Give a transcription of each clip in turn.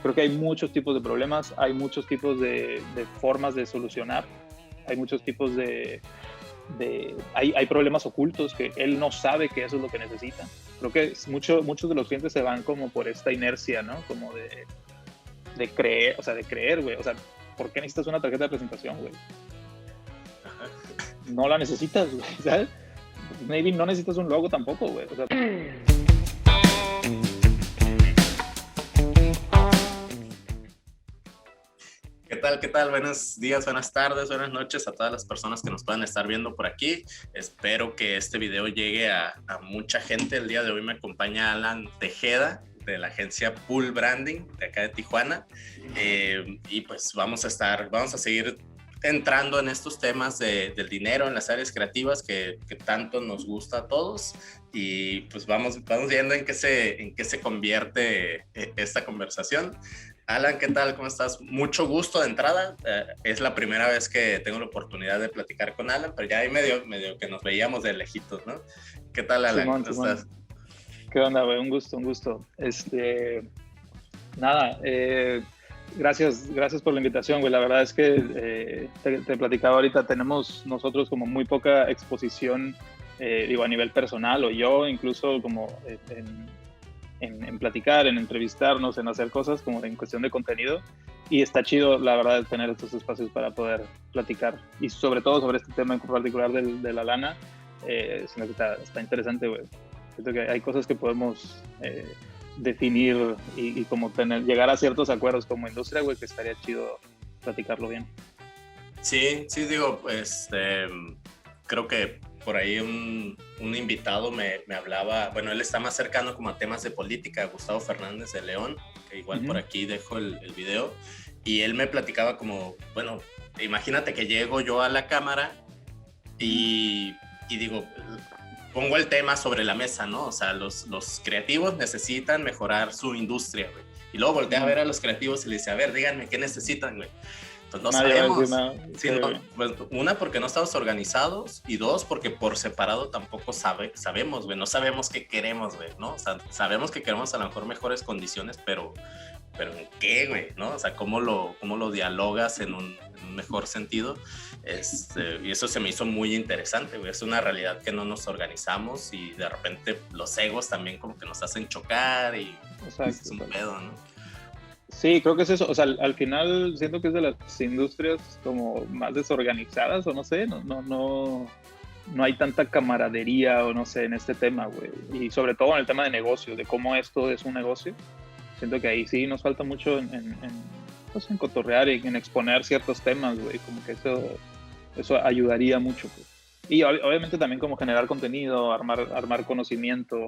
creo que hay muchos tipos de problemas, hay muchos tipos de formas de solucionar, hay muchos tipos hay problemas ocultos que él no sabe que eso es lo que necesita. Creo que muchos de los clientes se van como por esta inercia, ¿no? Como de creer, güey. O sea, ¿por qué necesitas una tarjeta de presentación, güey? No la necesitas, güey, ¿sabes? Maybe no necesitas un logo tampoco, güey. O sea, ¿qué tal? ¿Qué tal? Buenos días, buenas tardes, buenas noches a todas las personas que nos puedan estar viendo por aquí. Espero que este video llegue a mucha gente. El día de hoy me acompaña Alan Tejeda de la agencia Pool Branding de acá de Tijuana. Y pues vamos a seguir entrando en estos temas del dinero en las áreas creativas que tanto nos gusta a todos, y pues vamos viendo en qué se convierte esta conversación. Alan, ¿qué tal? ¿Cómo estás? Mucho gusto de entrada. Es la primera vez que tengo la oportunidad de platicar con Alan, pero ya ahí medio que nos veíamos de lejitos, ¿no? ¿Qué tal, Alan? Simón, ¿Cómo estás? ¿Qué onda, güey? Un gusto. Nada, gracias por la invitación, güey. La verdad es que te platicaba ahorita, tenemos nosotros como muy poca exposición, a nivel personal, o yo incluso como en platicar, en entrevistarnos, en hacer cosas como en cuestión de contenido, y está chido, la verdad, tener estos espacios para poder platicar, y sobre todo sobre este tema en particular de la lana. Sino que está interesante, güey. Siento que hay cosas que podemos definir y como llegar a ciertos acuerdos como industria, güey, que estaría chido platicarlo bien. Sí, digo, pues creo que por ahí un invitado me hablaba, bueno, él está más cercano como a temas de política, Gustavo Fernández de León, que igual por aquí dejo el video, y él me platicaba como, bueno, imagínate que llego yo a la cámara y digo, pongo el tema sobre la mesa, ¿no? O sea, los creativos necesitan mejorar su industria, güey. Y luego voltea a ver a los creativos y le dice, a ver, díganme, ¿qué necesitan, güey? Pues no sabemos. Sí, no, pues, una, porque no estamos organizados, y dos, porque por separado tampoco sabemos, güey. No sabemos qué queremos, güey, ¿no? O sea, sabemos que queremos a lo mejor mejores condiciones, pero ¿en qué, güey? ¿No? O sea, ¿cómo lo dialogas en un mejor sentido? Y eso se me hizo muy interesante, güey. Es una realidad que no nos organizamos, y de repente los egos también como que nos hacen chocar, y Exacto, es un pedo, ¿no? Sí, creo que es eso. O sea, al final siento que es de las industrias como más desorganizadas, o no sé, no hay tanta camaradería, o no sé, en este tema, güey. Y sobre todo en el tema de negocio, de cómo esto es un negocio. Siento que ahí sí nos falta mucho pues, en cotorrear y en exponer ciertos temas, güey. Como que eso ayudaría mucho, pues. Y obviamente también como generar contenido, armar conocimiento,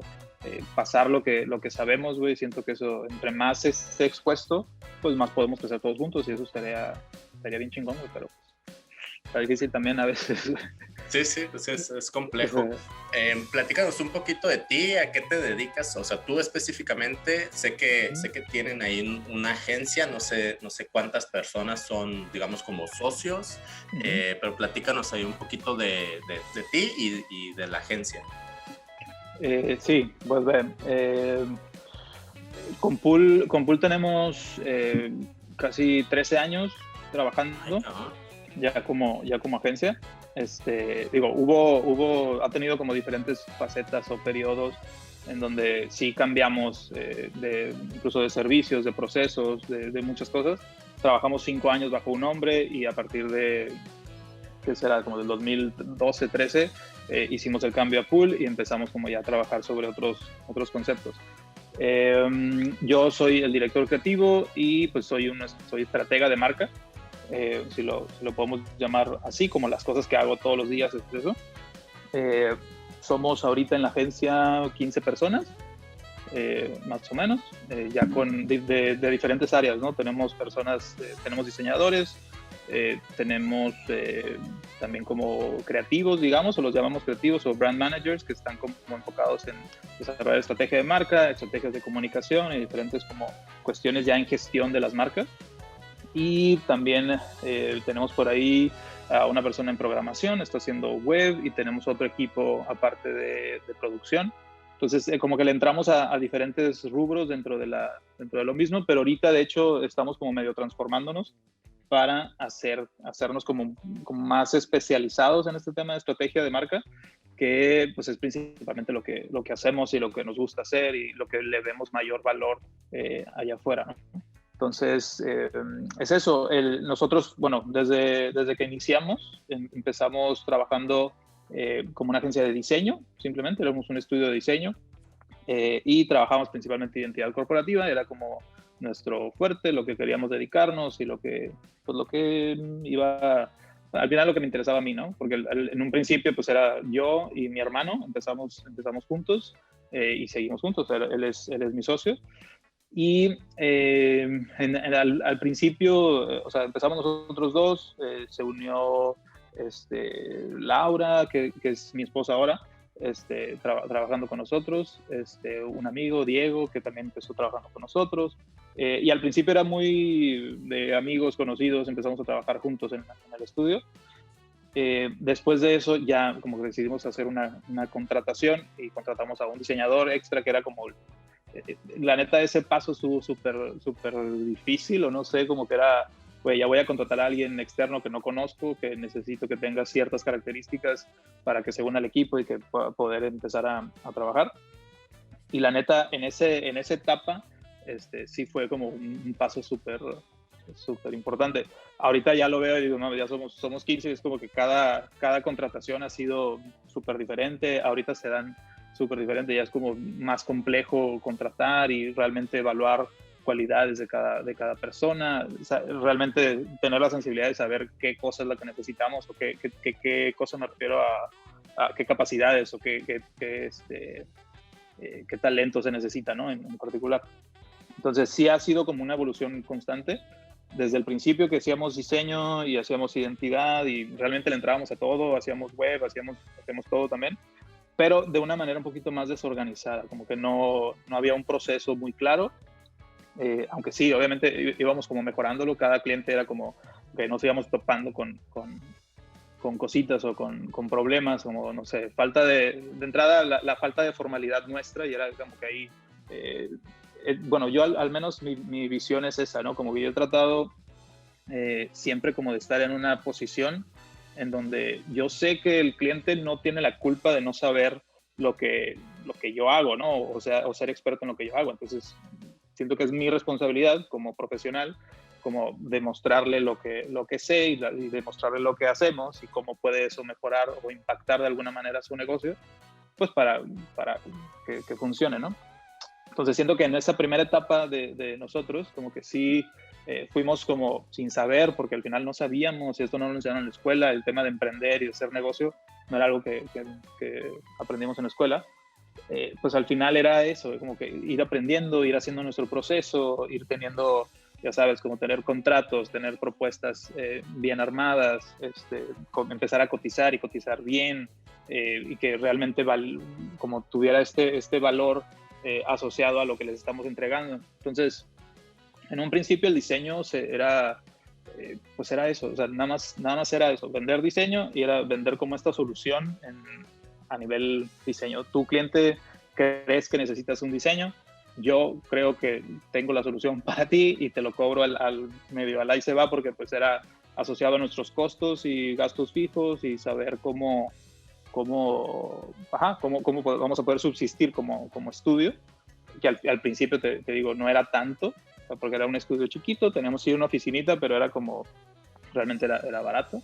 pasar lo que sabemos, güey. Siento que eso, entre más esté expuesto, pues más podemos crecer todos juntos, y eso estaría bien chingón, güey, pero pues, está difícil también a veces. Sí, pues es complejo. Platícanos un poquito de ti, ¿a qué te dedicas? O sea, tú específicamente, sé que tienen ahí una agencia, no sé cuántas personas son, digamos, como socios, pero platícanos ahí un poquito de ti y de la agencia. Sí, pues ven, con Pool tenemos casi 13 años trabajando. Ya como agencia. Ha tenido como diferentes facetas o periodos en donde sí cambiamos, incluso de servicios, de procesos, de muchas cosas. Trabajamos 5 años bajo un nombre, y a partir de, ¿qué será? Como del 2012-13, hicimos el cambio a Pool y empezamos como ya a trabajar sobre otros conceptos. Yo soy el director creativo, y pues soy estratega de marca. Si lo podemos llamar así, como las cosas que hago todos los días es eso. Somos ahorita en la agencia 15 personas, más o menos, ya de diferentes áreas, ¿no? Tenemos tenemos diseñadores, tenemos también como creativos, digamos, o los llamamos creativos o brand managers, que están como enfocados en desarrollar estrategia de marca, estrategias de comunicación y diferentes como cuestiones ya en gestión de las marcas. Y también tenemos por ahí a una persona en programación, está haciendo web, y tenemos otro equipo aparte de producción. Entonces, como que le entramos a diferentes rubros dentro de lo mismo, pero ahorita, de hecho, estamos como medio transformándonos para hacernos como más especializados en este tema de estrategia de marca, que pues es principalmente lo que hacemos y lo que nos gusta hacer y lo que le vemos mayor valor allá afuera, ¿no? Entonces, es eso. Nosotros, bueno, desde que iniciamos, empezamos trabajando como una agencia de diseño, simplemente, éramos un estudio de diseño y trabajamos principalmente identidad corporativa, era como nuestro fuerte, lo que queríamos dedicarnos y lo que iba, al final lo que me interesaba a mí, ¿no? Porque en un principio pues era yo y mi hermano, empezamos juntos y seguimos juntos, él es mi socio. Y al principio, o sea, empezamos nosotros dos, se unió Laura, que es mi esposa ahora, trabajando con nosotros, un amigo, Diego, que también empezó trabajando con nosotros. Y al principio era muy de amigos, conocidos, empezamos a trabajar juntos en el estudio. Después de eso ya como que decidimos hacer una contratación y contratamos a un diseñador extra que era como la neta ese paso estuvo súper difícil, o no sé, como que era, pues ya voy a contratar a alguien externo que no conozco, que necesito que tenga ciertas características para que se una al equipo y que pueda poder empezar a trabajar. Y la neta, en esa etapa, sí fue como un paso súper importante. Ahorita ya lo veo y digo, no, ya somos 15, es como que cada contratación ha sido súper diferente. Ahorita se dan súper diferente, ya es como más complejo contratar y realmente evaluar cualidades de cada persona, o sea, realmente tener la sensibilidad de saber qué cosa es la que necesitamos o qué cosa me refiero a qué capacidades o qué talento se necesita, ¿no? En particular. Entonces sí ha sido como una evolución constante. Desde el principio que hacíamos diseño y hacíamos identidad y realmente le entrábamos a todo, hacíamos web, hacíamos todo también, pero de una manera un poquito más desorganizada, como que no había un proceso muy claro, aunque sí, obviamente íbamos como mejorándolo, cada cliente era como que nos íbamos topando con cositas o con problemas, como, no sé, falta de entrada, la falta de formalidad nuestra, y era como que ahí, bueno, yo al menos mi visión es esa, ¿no? Como que yo he tratado siempre como de estar en una posición en donde yo sé que el cliente no tiene la culpa de no saber lo que yo hago, ¿no? O sea, o ser experto en lo que yo hago. Entonces, siento que es mi responsabilidad como profesional, como demostrarle lo que sé y demostrarle lo que hacemos y cómo puede eso mejorar o impactar de alguna manera su negocio, pues para que funcione, ¿no? Entonces siento que en esa primera etapa de nosotros, como que sí fuimos como sin saber, porque al final no sabíamos, y esto no lo enseñaron en la escuela, el tema de emprender y de hacer negocio no era algo que aprendimos en la escuela. Pues al final era eso, como que ir aprendiendo, ir haciendo nuestro proceso, ir teniendo, ya sabes, como tener contratos, tener propuestas bien armadas, empezar a cotizar y cotizar bien, y que realmente como tuviera este valor asociado a lo que les estamos entregando. Entonces, en un principio el diseño pues era eso, o sea, nada más era eso, vender diseño y era vender como esta solución a nivel diseño. Tu cliente crees que necesitas un diseño, yo creo que tengo la solución para ti y te lo cobro al medio, al ahí se va, porque pues era asociado a nuestros costos y gastos fijos y saber cómo vamos a poder subsistir como estudio, que al principio te digo, no era tanto, porque era un estudio chiquito, teníamos sí una oficinita, pero era como, realmente era barato,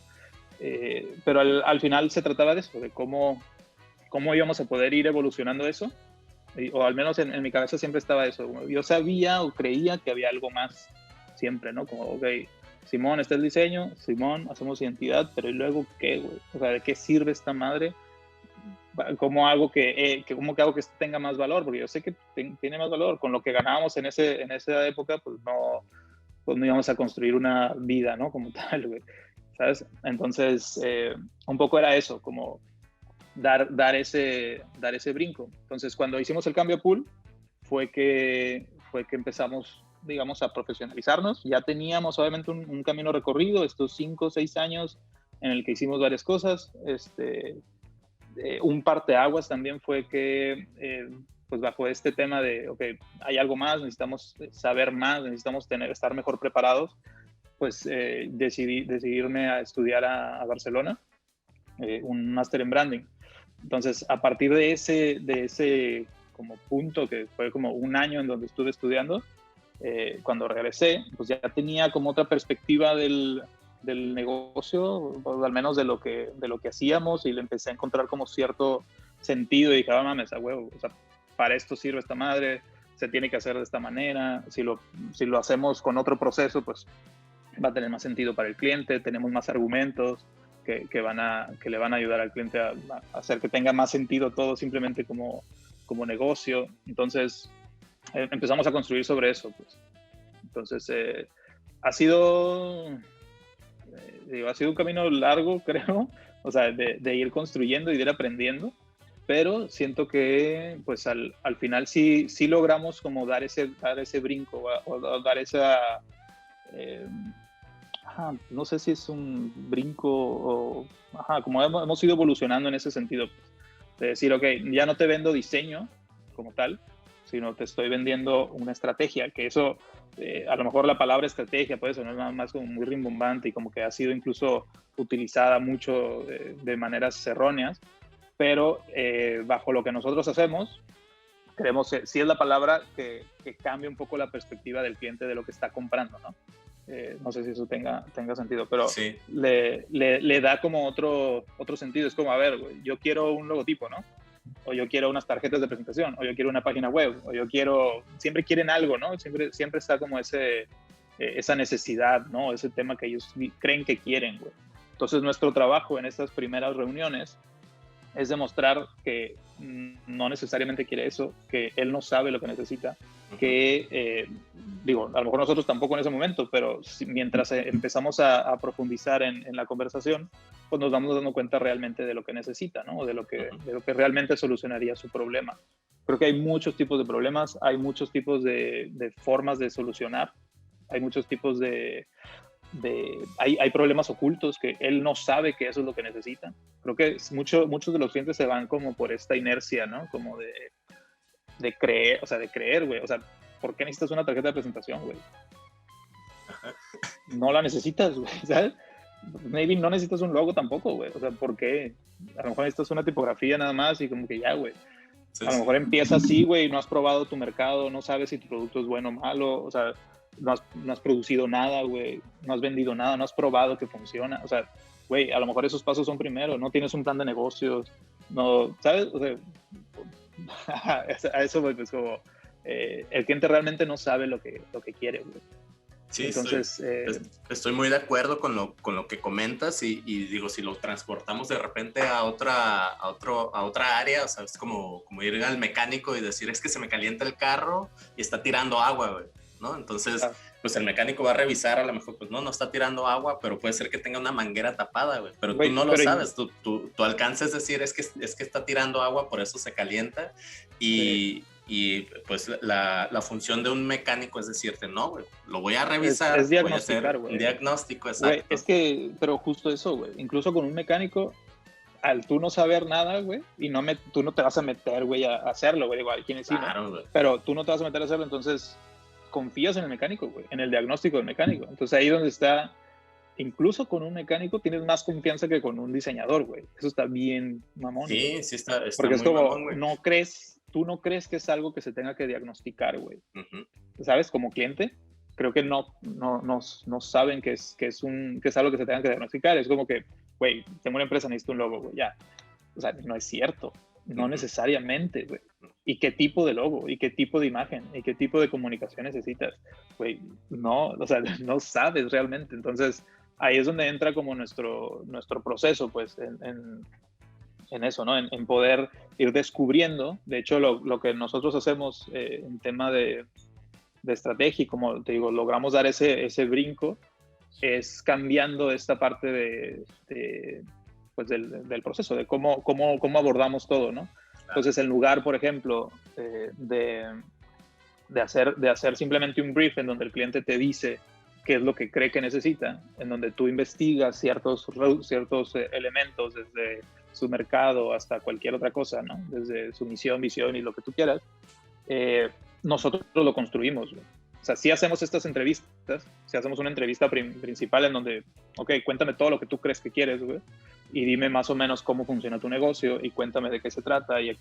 pero al final se trataba de eso, de cómo íbamos a poder ir evolucionando eso, o al menos en mi cabeza siempre estaba eso, yo sabía o creía que había algo más siempre, ¿no? Como, ok, Simón, este es el diseño, Simón, hacemos identidad, pero ¿y luego qué, güey? O sea, ¿de qué sirve esta madre? ¿Cómo hago que esto tenga más valor? Porque yo sé que tiene más valor. Con lo que ganábamos en esa época, pues no íbamos a construir una vida, ¿no? Como tal, güey, ¿sabes? Entonces, un poco era eso, como dar ese brinco. Entonces, cuando hicimos el cambio a Pool, fue que empezamos, digamos, a profesionalizarnos. Ya teníamos, obviamente, un camino recorrido, estos 5 o 6 años en el que hicimos varias cosas, un parteaguas también fue que, pues bajo este tema de, ok, hay algo más, necesitamos saber más, necesitamos estar mejor preparados, pues decidirme a estudiar a Barcelona, un máster en branding. Entonces, a partir de ese como punto, que fue como un año en donde estuve estudiando, cuando regresé, pues ya tenía como otra perspectiva del negocio, o al menos de lo que hacíamos, y le empecé a encontrar como cierto sentido, y dije, ah, mames, a huevo, o sea, para esto sirve esta madre, se tiene que hacer de esta manera, si lo hacemos con otro proceso, pues va a tener más sentido para el cliente, tenemos más argumentos que le van a ayudar al cliente a hacer que tenga más sentido todo simplemente como negocio. Entonces empezamos a construir sobre eso, pues. Entonces ha sido un camino largo, creo, o sea, de ir construyendo y de ir aprendiendo, pero siento que pues al final sí logramos como dar ese brinco, o dar esa no sé si es un brinco o como hemos ido evolucionando en ese sentido, pues, de decir, ok, ya no te vendo diseño como tal, sino te estoy vendiendo una estrategia, que eso, a lo mejor la palabra estrategia puede sonar nada más como muy rimbombante y como que ha sido incluso utilizada mucho de maneras erróneas, pero bajo lo que nosotros hacemos, creemos que sí es la palabra que cambia un poco la perspectiva del cliente de lo que está comprando, ¿no? No sé si eso tenga sentido, pero sí, le da como otro sentido. Es como, a ver, güey, yo quiero un logotipo, ¿no? O yo quiero unas tarjetas de presentación, o yo quiero una página web, o yo quiero... Siempre quieren algo, ¿no? Siempre está como esa necesidad, ¿no? Ese tema que ellos creen que quieren, güey. Entonces nuestro trabajo en estas primeras reuniones es demostrar que no necesariamente quiere eso, que él no sabe lo que necesita, que, digo, a lo mejor nosotros tampoco en ese momento, pero mientras empezamos a profundizar en la conversación, pues nos vamos dando cuenta realmente de lo que necesita, ¿no? De lo que realmente solucionaría su problema. Creo que hay muchos tipos de problemas, hay muchos tipos de formas de solucionar, hay muchos tipos hay problemas ocultos que él no sabe que eso es lo que necesita. Creo que muchos de los clientes se van como por esta inercia, ¿no? Como de creer, güey. O sea, ¿por qué necesitas una tarjeta de presentación, güey? No la necesitas, güey, ¿sabes? Maybe no necesitas un logo tampoco, güey. O sea, ¿por qué? A lo mejor necesitas una tipografía nada más y como que ya, güey. A lo mejor empieza así, güey, no has probado tu mercado, no sabes si tu producto es bueno o malo, o sea, no has producido nada, güey, no has vendido nada, no has probado que funciona, o sea, güey, a lo mejor esos pasos son primero, no tienes un plan de negocios, no, ¿sabes? O sea, a eso, güey, pues como el cliente realmente no sabe lo que quiere, güey. Sí, entonces estoy muy de acuerdo con lo que comentas y digo, si lo transportamos de repente a otra área, o sea, es como ir al mecánico y decir, es que se me calienta el carro y está tirando agua, güey, ¿no? Entonces, pues el mecánico va a revisar, a lo mejor, pues no está tirando agua, pero puede ser que tenga una manguera tapada, güey, pero tú no lo sabes, tu alcance es decir, es que está tirando agua, por eso se calienta y pues la función de un mecánico es decirte, no, güey, lo voy a revisar, es diagnosticar, voy a hacer un diagnóstico, exacto. Güey, pero justo eso, güey, incluso con un mecánico, al tú no saber nada, güey, y tú no te vas a meter, güey, a hacerlo, güey, igual, quienes sí, claro, ¿no? Pero tú no te vas a meter a hacerlo, entonces confías en el mecánico, güey, en el diagnóstico del mecánico. Entonces ahí donde está, incluso con un mecánico tienes más confianza que con un diseñador, güey. Eso está bien mamón. Sí, sí está porque muy es como, mamón, güey. Tú no crees que es algo que se tenga que diagnosticar, güey. ¿Sabes? Como cliente, creo que no saben que es algo que se tenga que diagnosticar. Es como que, güey, tengo una empresa, necesito un logo, güey, ya. O sea, no es cierto. No necesariamente, güey. ¿Y qué tipo de logo? ¿Y qué tipo de imagen? ¿Y qué tipo de comunicación necesitas? Güey, no, o sea, no sabes realmente. Entonces, ahí es donde entra como nuestro proceso, pues, en eso, ¿no? En poder ir descubriendo. De hecho, lo que nosotros hacemos en tema de estrategia, y como te digo, logramos dar ese brinco, es cambiando esta parte pues del proceso, de cómo abordamos todo, ¿no? Entonces, en lugar, por ejemplo, de hacer simplemente un brief en donde el cliente te dice qué es lo que cree que necesita, en donde tú investigas ciertos elementos, desde su mercado hasta cualquier otra cosa, ¿no? Desde su misión, visión y lo que tú quieras, nosotros lo construimos, güey. O sea, si hacemos estas entrevistas, si hacemos una entrevista principal en donde, ok, cuéntame todo lo que tú crees que quieres, güey, y dime más o menos cómo funciona tu negocio y cuéntame de qué se trata y a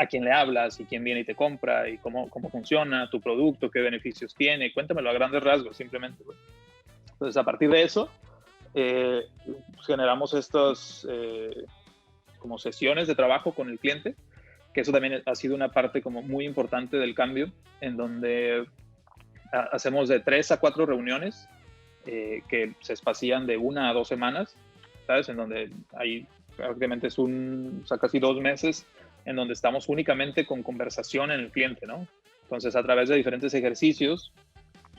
quién le hablas y quién viene y te compra y cómo funciona tu producto, qué beneficios tiene, cuéntamelo a grandes rasgos simplemente, güey. Entonces, a partir de eso, generamos estas como sesiones de trabajo con el cliente, que eso también ha sido una parte como muy importante del cambio, en donde hacemos de 3 a 4 reuniones que se espacían de 1 a 2 semanas, ¿sabes? En donde hay prácticamente casi 2 meses en donde estamos únicamente con conversación en el cliente, ¿no? Entonces, a través de diferentes ejercicios,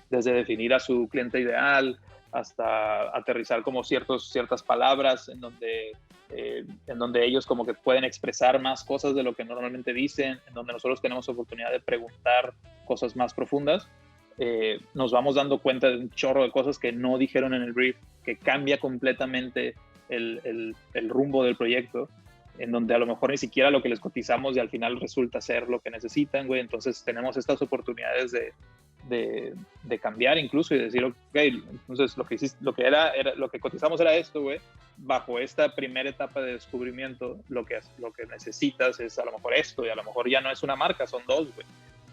desde definir a su cliente ideal hasta aterrizar como ciertas palabras en donde ellos como que pueden expresar más cosas de lo que normalmente dicen, en donde nosotros tenemos oportunidad de preguntar cosas más profundas, nos vamos dando cuenta de un chorro de cosas que no dijeron en el brief, que cambia completamente el rumbo del proyecto, en donde a lo mejor ni siquiera lo que les cotizamos y al final resulta ser lo que necesitan, güey. Entonces tenemos estas oportunidades de cambiar incluso y decir, ok, entonces lo que cotizamos era esto, güey. Bajo esta primera etapa de descubrimiento, lo que necesitas es a lo mejor esto, y a lo mejor ya no es una marca, son 2, güey.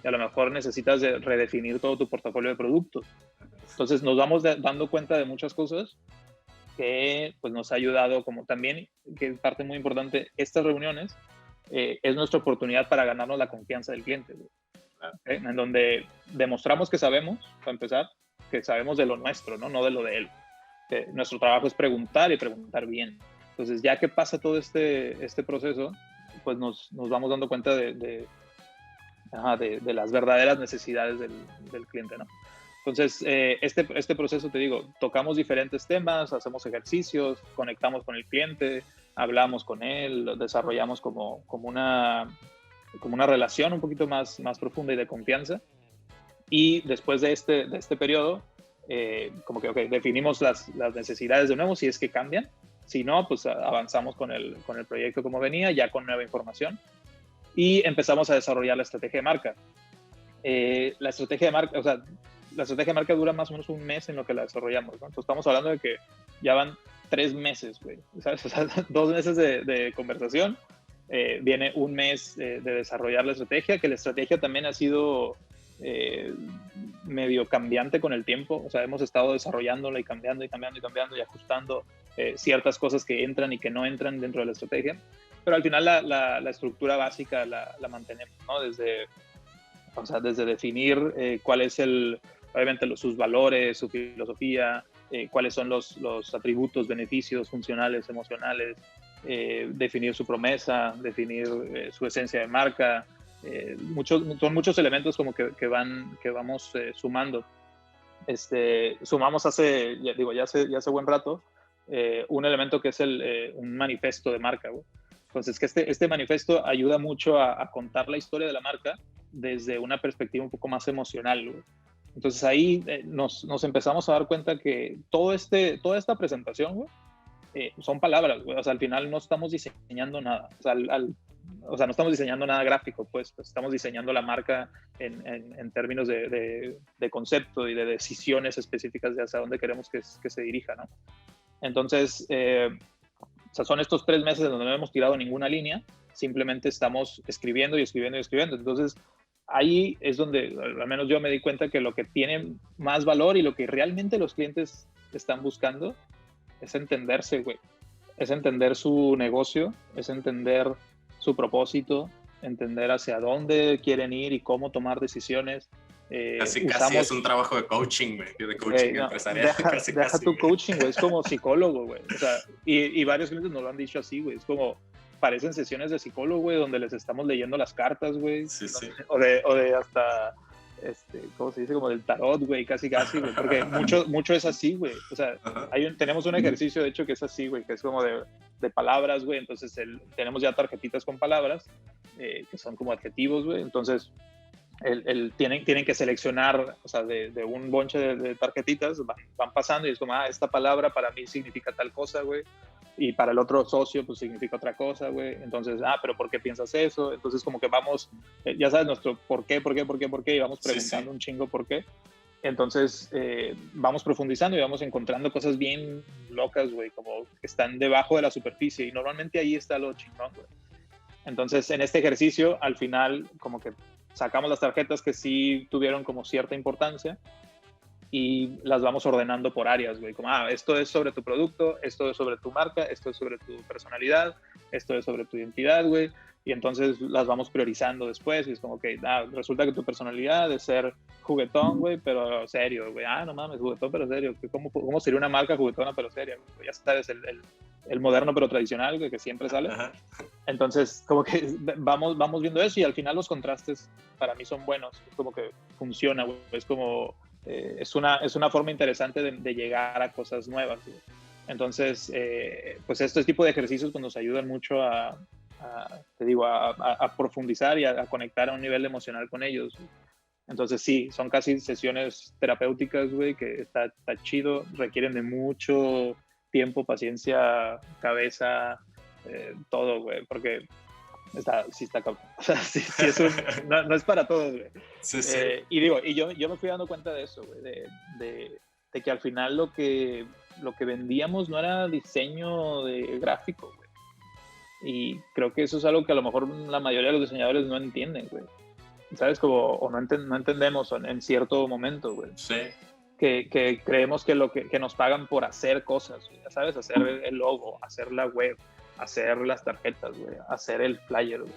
Y a lo mejor necesitas redefinir todo tu portafolio de productos. Entonces nos vamos dando cuenta de muchas cosas que pues nos ha ayudado, como también, que es parte muy importante, estas reuniones es nuestra oportunidad para ganarnos la confianza del cliente, güey. En donde demostramos que sabemos, para empezar, que sabemos de lo nuestro, no de lo de él. Que nuestro trabajo es preguntar y preguntar bien. Entonces, ya que pasa todo este proceso, pues nos vamos dando cuenta de las verdaderas necesidades del cliente, ¿no? Entonces, este proceso, te digo, tocamos diferentes temas, hacemos ejercicios, conectamos con el cliente, hablamos con él, desarrollamos como una relación un poquito más profunda y de confianza. Y después de este periodo, como que, ok, definimos las necesidades de nuevo, si es que cambian. Si no, pues avanzamos con el proyecto como venía, ya con nueva información. Y empezamos a desarrollar la estrategia de marca. La estrategia de marca dura más o menos un mes en lo que la desarrollamos, ¿no? Entonces estamos hablando de que ya van 3 meses, güey, ¿sabes? O sea, 2 meses de conversación. Viene un mes de desarrollar la estrategia, que la estrategia también ha sido medio cambiante con el tiempo. O sea, hemos estado desarrollándola y cambiando y ajustando ciertas cosas que entran y que no entran dentro de la estrategia. Pero al final la estructura básica la mantenemos, ¿no? Desde definir cuál es obviamente sus valores, su filosofía, cuáles son los atributos, beneficios funcionales, emocionales, definir su promesa, definir su esencia de marca. Son muchos elementos como que vamos sumando. Sumamos ya hace buen rato un elemento que es un manifiesto de marca, güey. Entonces, que este manifiesto ayuda mucho a contar la historia de la marca desde una perspectiva un poco más emocional, güey. Entonces ahí nos empezamos a dar cuenta que toda esta presentación, güey, son palabras, güey. O sea, al final no estamos diseñando nada. O sea, no estamos diseñando nada gráfico, pues estamos diseñando la marca en términos de concepto y de decisiones específicas de hacia dónde queremos que se dirija, ¿no? Entonces, o sea, son estos 3 meses en donde no hemos tirado ninguna línea, simplemente estamos escribiendo y escribiendo y escribiendo. Entonces, ahí es donde, al menos yo me di cuenta que lo que tiene más valor y lo que realmente los clientes están buscando es entenderse, güey. Es entender su negocio, es entender su propósito, entender hacia dónde quieren ir y cómo tomar decisiones. Casi es un trabajo de coaching, güey, de coaching empresarial. Deja tu coaching, güey, es como psicólogo, güey. O sea, y varios clientes nos lo han dicho así, güey, es como, parecen sesiones de psicólogo, güey, donde les estamos leyendo las cartas, güey. Sí, sí. O de hasta, ¿cómo se dice? Como del tarot, güey, casi, güey, porque mucho es así, güey. O sea, tenemos un ejercicio, de hecho, que es así, güey, que es como de palabras, güey. Entonces, tenemos ya tarjetitas con palabras, que son como adjetivos, güey. Entonces, tienen que seleccionar, o sea, de un bonche de tarjetitas, van pasando y es como, esta palabra para mí significa tal cosa, güey. y para el otro socio pues significa otra cosa, güey. Entonces, pero ¿por qué piensas eso? Entonces como que vamos, ya sabes, nuestro por qué, y vamos preguntando un chingo por qué. Entonces vamos profundizando y vamos encontrando cosas bien locas, güey, como que están debajo de la superficie, y normalmente ahí está lo chingón, güey. Entonces en este ejercicio, al final, como que sacamos las tarjetas que sí tuvieron como cierta importancia y las vamos ordenando por áreas, güey, como, esto es sobre tu producto, esto es sobre tu marca, esto es sobre tu personalidad, esto es sobre tu identidad, güey, y entonces las vamos priorizando después, y es como que, resulta que tu personalidad es ser juguetón, güey, pero serio, güey, no mames, juguetón pero serio, ¿cómo sería una marca juguetona pero seria, güey? Ya sabes, el moderno pero tradicional, güey, que siempre sale. Ajá. Entonces, como que vamos viendo eso, y al final los contrastes para mí son buenos, es como que funciona, güey, es como... es una forma interesante de llegar a cosas nuevas, ¿sí? Entonces, pues este tipo de ejercicios pues, nos ayudan mucho a profundizar y a conectar a un nivel emocional con ellos, ¿sí? Entonces sí, son casi sesiones terapéuticas, güey, que está chido, requieren de mucho tiempo, paciencia, cabeza, todo, güey, porque sí está cabrón. O sea, sí es no es para todos, güey. Sí. Y yo me fui dando cuenta de eso, güey, de que al final lo que vendíamos no era diseño de gráfico, güey. Y creo que eso es algo que a lo mejor la mayoría de los diseñadores no entienden, güey. ¿Sabes? O no entendemos en cierto momento, güey. Sí. Que creemos que que nos pagan por hacer cosas, güey, ¿sabes? Hacer el logo, hacer la web, hacer las tarjetas, güey, hacer el flyer, güey.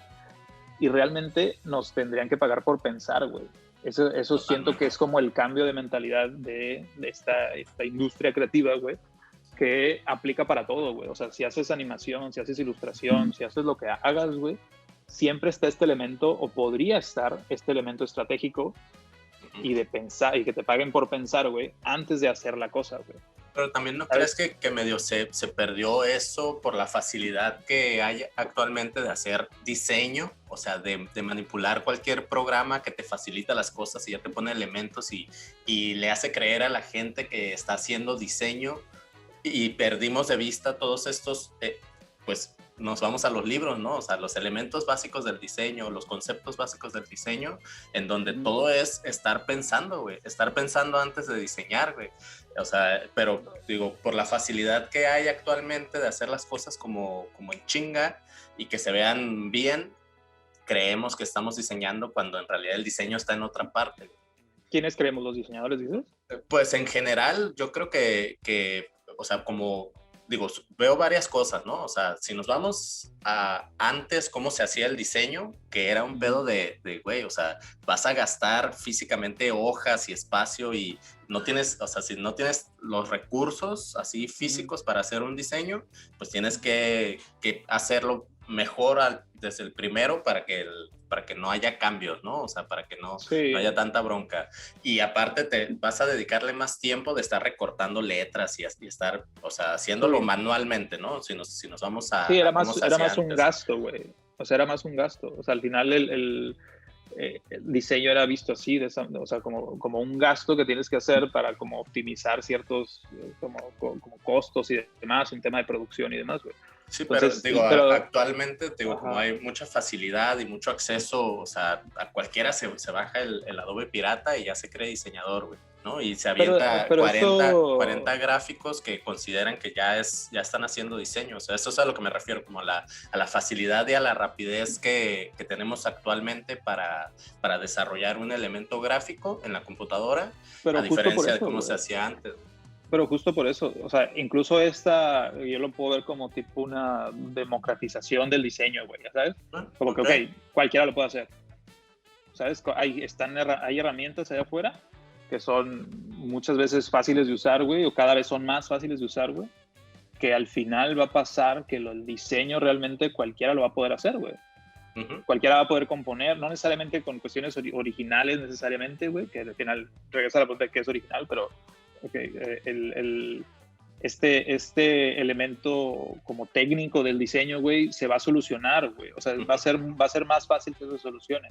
Y realmente nos tendrían que pagar por pensar, güey. Eso siento que es como el cambio de mentalidad de esta industria creativa, güey, que aplica para todo, güey. O sea, si haces animación, si haces ilustración, si haces lo que hagas, güey, siempre está este elemento, o podría estar este elemento estratégico y de pensar, y que te paguen por pensar, güey, antes de hacer la cosa, güey. Pero también no crees que medio se perdió eso por la facilidad que hay actualmente de hacer diseño, o sea, de manipular cualquier programa que te facilita las cosas y ya te pone elementos y le hace creer a la gente que está haciendo diseño, y perdimos de vista todos estos, pues nos vamos a los libros, ¿no? O sea, los elementos básicos del diseño, los conceptos básicos del diseño, en donde todo es estar pensando, güey, estar pensando antes de diseñar, güey. O sea, pero digo, por la facilidad que hay actualmente de hacer las cosas como en chinga y que se vean bien, creemos que estamos diseñando cuando en realidad el diseño está en otra parte. ¿Quiénes creemos? ¿Los diseñadores, dices? Pues en general, yo creo que o sea, como digo, veo varias cosas, ¿no? O sea, si nos vamos a antes cómo se hacía el diseño, que era un pedo de güey, o sea, vas a gastar físicamente hojas y espacio y no tienes, o sea, si no tienes los recursos así físicos para hacer un diseño, pues tienes que hacerlo mejor desde el primero para que no haya cambios, ¿no? O sea, para que no haya tanta bronca. Y aparte te vas a dedicarle más tiempo de estar recortando letras y estar, o sea, haciéndolo manualmente, ¿no? Si nos vamos a... Sí, era más un gasto, güey. O sea, era más un gasto. O sea, al final el diseño era visto así, o sea, como un gasto que tienes que hacer para como optimizar ciertos como costos y demás, un tema de producción y demás, güey. Sí, entonces, pero actualmente, como hay mucha facilidad y mucho acceso, o sea, a cualquiera se baja el Adobe pirata y ya se cree diseñador, güey, ¿no? Y se avienta 40 gráficos que consideran que ya están haciendo diseño. O sea, eso es a lo que me refiero, como a la facilidad y a la rapidez que tenemos actualmente para desarrollar un elemento gráfico en la computadora, a diferencia de cómo se hacía antes. Pero justo por eso, o sea, incluso yo lo puedo ver como tipo una democratización del diseño, güey, ¿sabes? Como que, cualquiera lo puede hacer, ¿sabes? Hay herramientas allá afuera que son muchas veces fáciles de usar, güey, o cada vez son más fáciles de usar, güey, que al final va a pasar que el diseño realmente cualquiera lo va a poder hacer, güey. Cualquiera va a poder componer, no necesariamente con cuestiones originales necesariamente, güey, que al final regresa a la pregunta de qué es original, pero este elemento como técnico del diseño, güey, se va a solucionar, güey. O sea, va a ser más fácil que se solucione.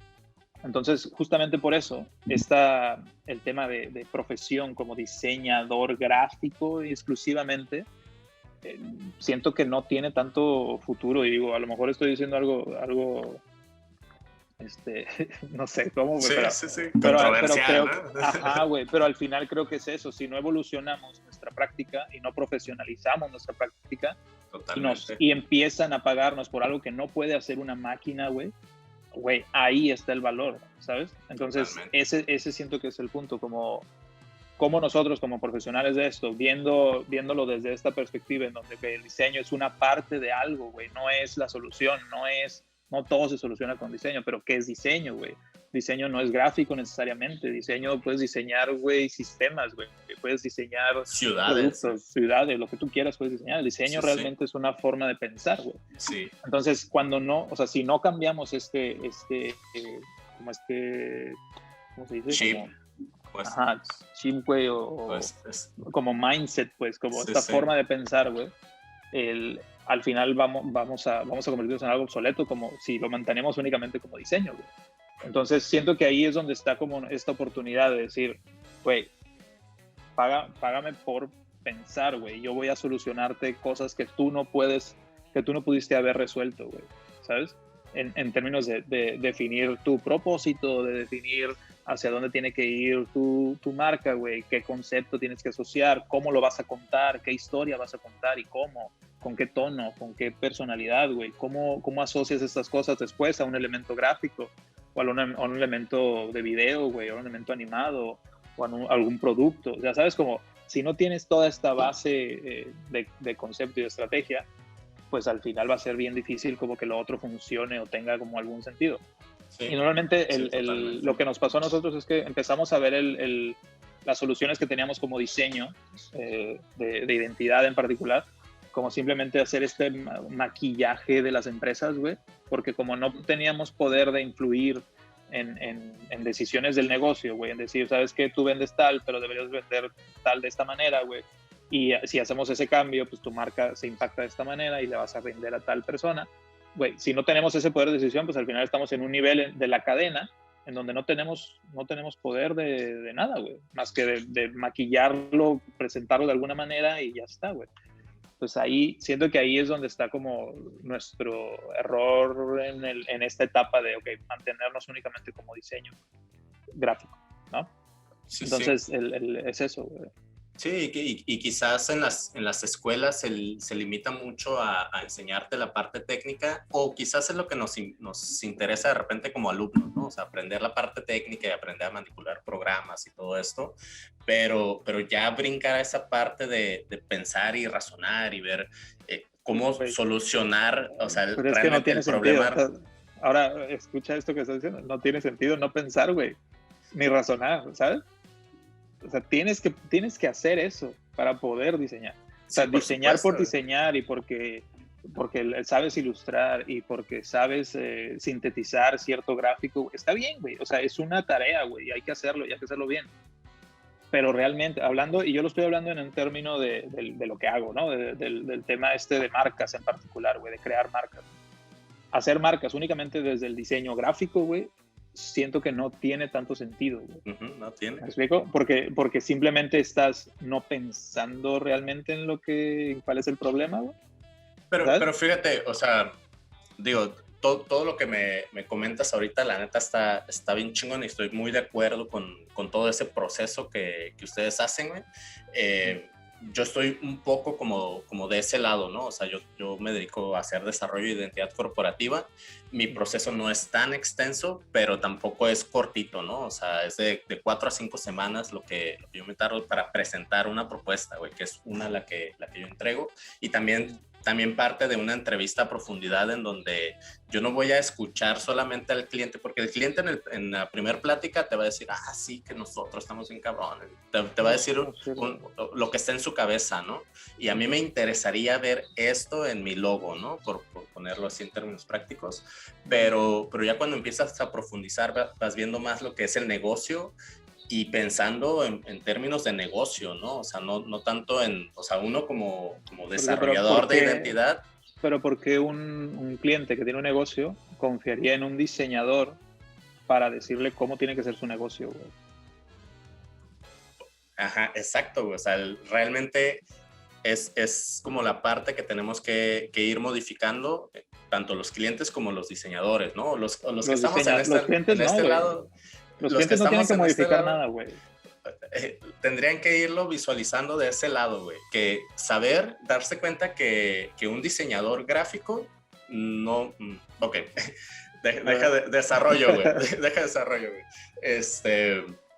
Entonces, justamente por eso está el tema de profesión como diseñador gráfico exclusivamente, siento que no tiene tanto futuro, y digo, a lo mejor estoy diciendo algo no sé cómo, güey, Sí, pero, sí, sí, pero creo, controversial, ¿no? ajá, güey, pero al final creo que es eso, si no evolucionamos nuestra práctica y no profesionalizamos nuestra práctica Totalmente. y empiezan a pagarnos por algo que no puede hacer una máquina, güey, ahí está el valor, ¿sabes? Entonces, ese siento que es el punto, como nosotros como profesionales de esto, viéndolo desde esta perspectiva en donde el diseño es una parte de algo, güey, no es la solución, no todo se soluciona con diseño, pero ¿qué es diseño, güey? Diseño no es gráfico necesariamente, diseño puedes diseñar, güey, sistemas, güey, puedes diseñar ciudades, productos, ciudades, lo que tú quieras puedes diseñar. El diseño realmente es una forma de pensar, güey. Sí. Entonces, si no cambiamos ¿cómo se dice? Chip. Pues, chip, güey, como mindset, pues, como esta forma de pensar, güey, al final vamos a convertirnos en algo obsoleto, como si lo mantenemos únicamente como diseño, güey. Entonces, siento que ahí es donde está como esta oportunidad de decir, güey, págame por pensar, güey, yo voy a solucionarte cosas que tú no pudiste haber resuelto, güey, ¿sabes? En términos de definir tu propósito, de definir hacia dónde tiene que ir tu marca, güey, qué concepto tienes que asociar, cómo lo vas a contar, qué historia vas a contar y cómo, con qué tono, con qué personalidad, güey, cómo asocias estas cosas después a un elemento gráfico o a un elemento de video, güey, o a un elemento animado o a algún producto. Ya sabes, como si no tienes toda esta base de concepto y de estrategia, pues al final va a ser bien difícil como que lo otro funcione o tenga como algún sentido. Sí, y normalmente lo que nos pasó a nosotros es que empezamos a ver las soluciones que teníamos como diseño de identidad en particular, como simplemente hacer este maquillaje de las empresas, güey, porque como no teníamos poder de influir en decisiones del negocio, güey, en decir, ¿sabes qué? Tú vendes tal, pero deberías vender tal de esta manera, güey. Y si hacemos ese cambio, pues tu marca se impacta de esta manera y le vas a vender a tal persona. Güey, si no tenemos ese poder de decisión, pues al final estamos en un nivel de la cadena en donde no tenemos poder de nada, güey, más que de maquillarlo, presentarlo de alguna manera y ya está, güey. Pues ahí, siento que ahí es donde está como nuestro error en esta etapa de, ok, mantenernos únicamente como diseño gráfico, ¿no? Sí, entonces, sí. Es eso, güey. Sí, y quizás en las escuelas se limita mucho a enseñarte la parte técnica, o quizás es lo que nos interesa de repente como alumnos, ¿no? O sea, aprender la parte técnica y aprender a manipular programas y todo esto, pero ya brincar a esa parte de pensar y razonar y ver cómo solucionar, o sea, pero es que no tiene problema. Sentido. O sea, ahora, escucha esto que estás diciendo, no tiene sentido no pensar, güey, ni razonar, ¿sabes? O sea, tienes que hacer eso para poder diseñar. O sea, sí, diseñar por diseñar y porque sabes ilustrar y porque sabes sintetizar cierto gráfico, está bien, güey. O sea, es una tarea, güey, hay que hacerlo y hay que hacerlo bien. Pero realmente, hablando, y yo lo estoy hablando en un término de lo que hago, ¿no? Del tema de marcas en particular, güey, de crear marcas. Hacer marcas únicamente desde el diseño gráfico, güey, siento que no tiene tanto sentido, güey. No tiene. ¿Me explico? Porque simplemente estás no pensando realmente en cuál es el problema, güey. Pero fíjate, o sea, digo, todo lo que me comentas ahorita, la neta está bien chingón y estoy muy de acuerdo con todo ese proceso que ustedes hacen, güey. Yo estoy un poco como de ese lado, ¿no? O sea, yo me dedico a hacer desarrollo de identidad corporativa. Mi proceso no es tan extenso, pero tampoco es cortito, ¿no? O sea, es de 4 a 5 semanas lo que yo me tardo para presentar una propuesta, güey, que es la que yo entrego. Y también parte de una entrevista a profundidad en donde yo no voy a escuchar solamente al cliente, porque el cliente en la primera plática te va a decir, sí, que nosotros estamos bien cabrones. Te va a decir lo que está en su cabeza, ¿no? Y a mí me interesaría ver esto en mi logo, ¿no? Por ponerlo así en términos prácticos. Pero ya cuando empiezas a profundizar, vas viendo más lo que es el negocio y pensando en términos de negocio, ¿no? O sea, no tanto o sea, uno como desarrollador de identidad. Pero ¿por qué un cliente que tiene un negocio confiaría en un diseñador para decirle cómo tiene que ser su negocio, güey? Ajá, exacto, güey. O sea, realmente es como la parte que tenemos que ir modificando, tanto los clientes como los diseñadores, ¿no? Los que estamos Los clientes en no, este güey. lado, Los los que clientes no tienen estamos que en este modificar lado, nada, güey. tendrían que irlo visualizando de ese lado, güey. Que saber, darse cuenta que un diseñador gráfico no... Ok, desarrollo, güey. Deja desarrollo, güey.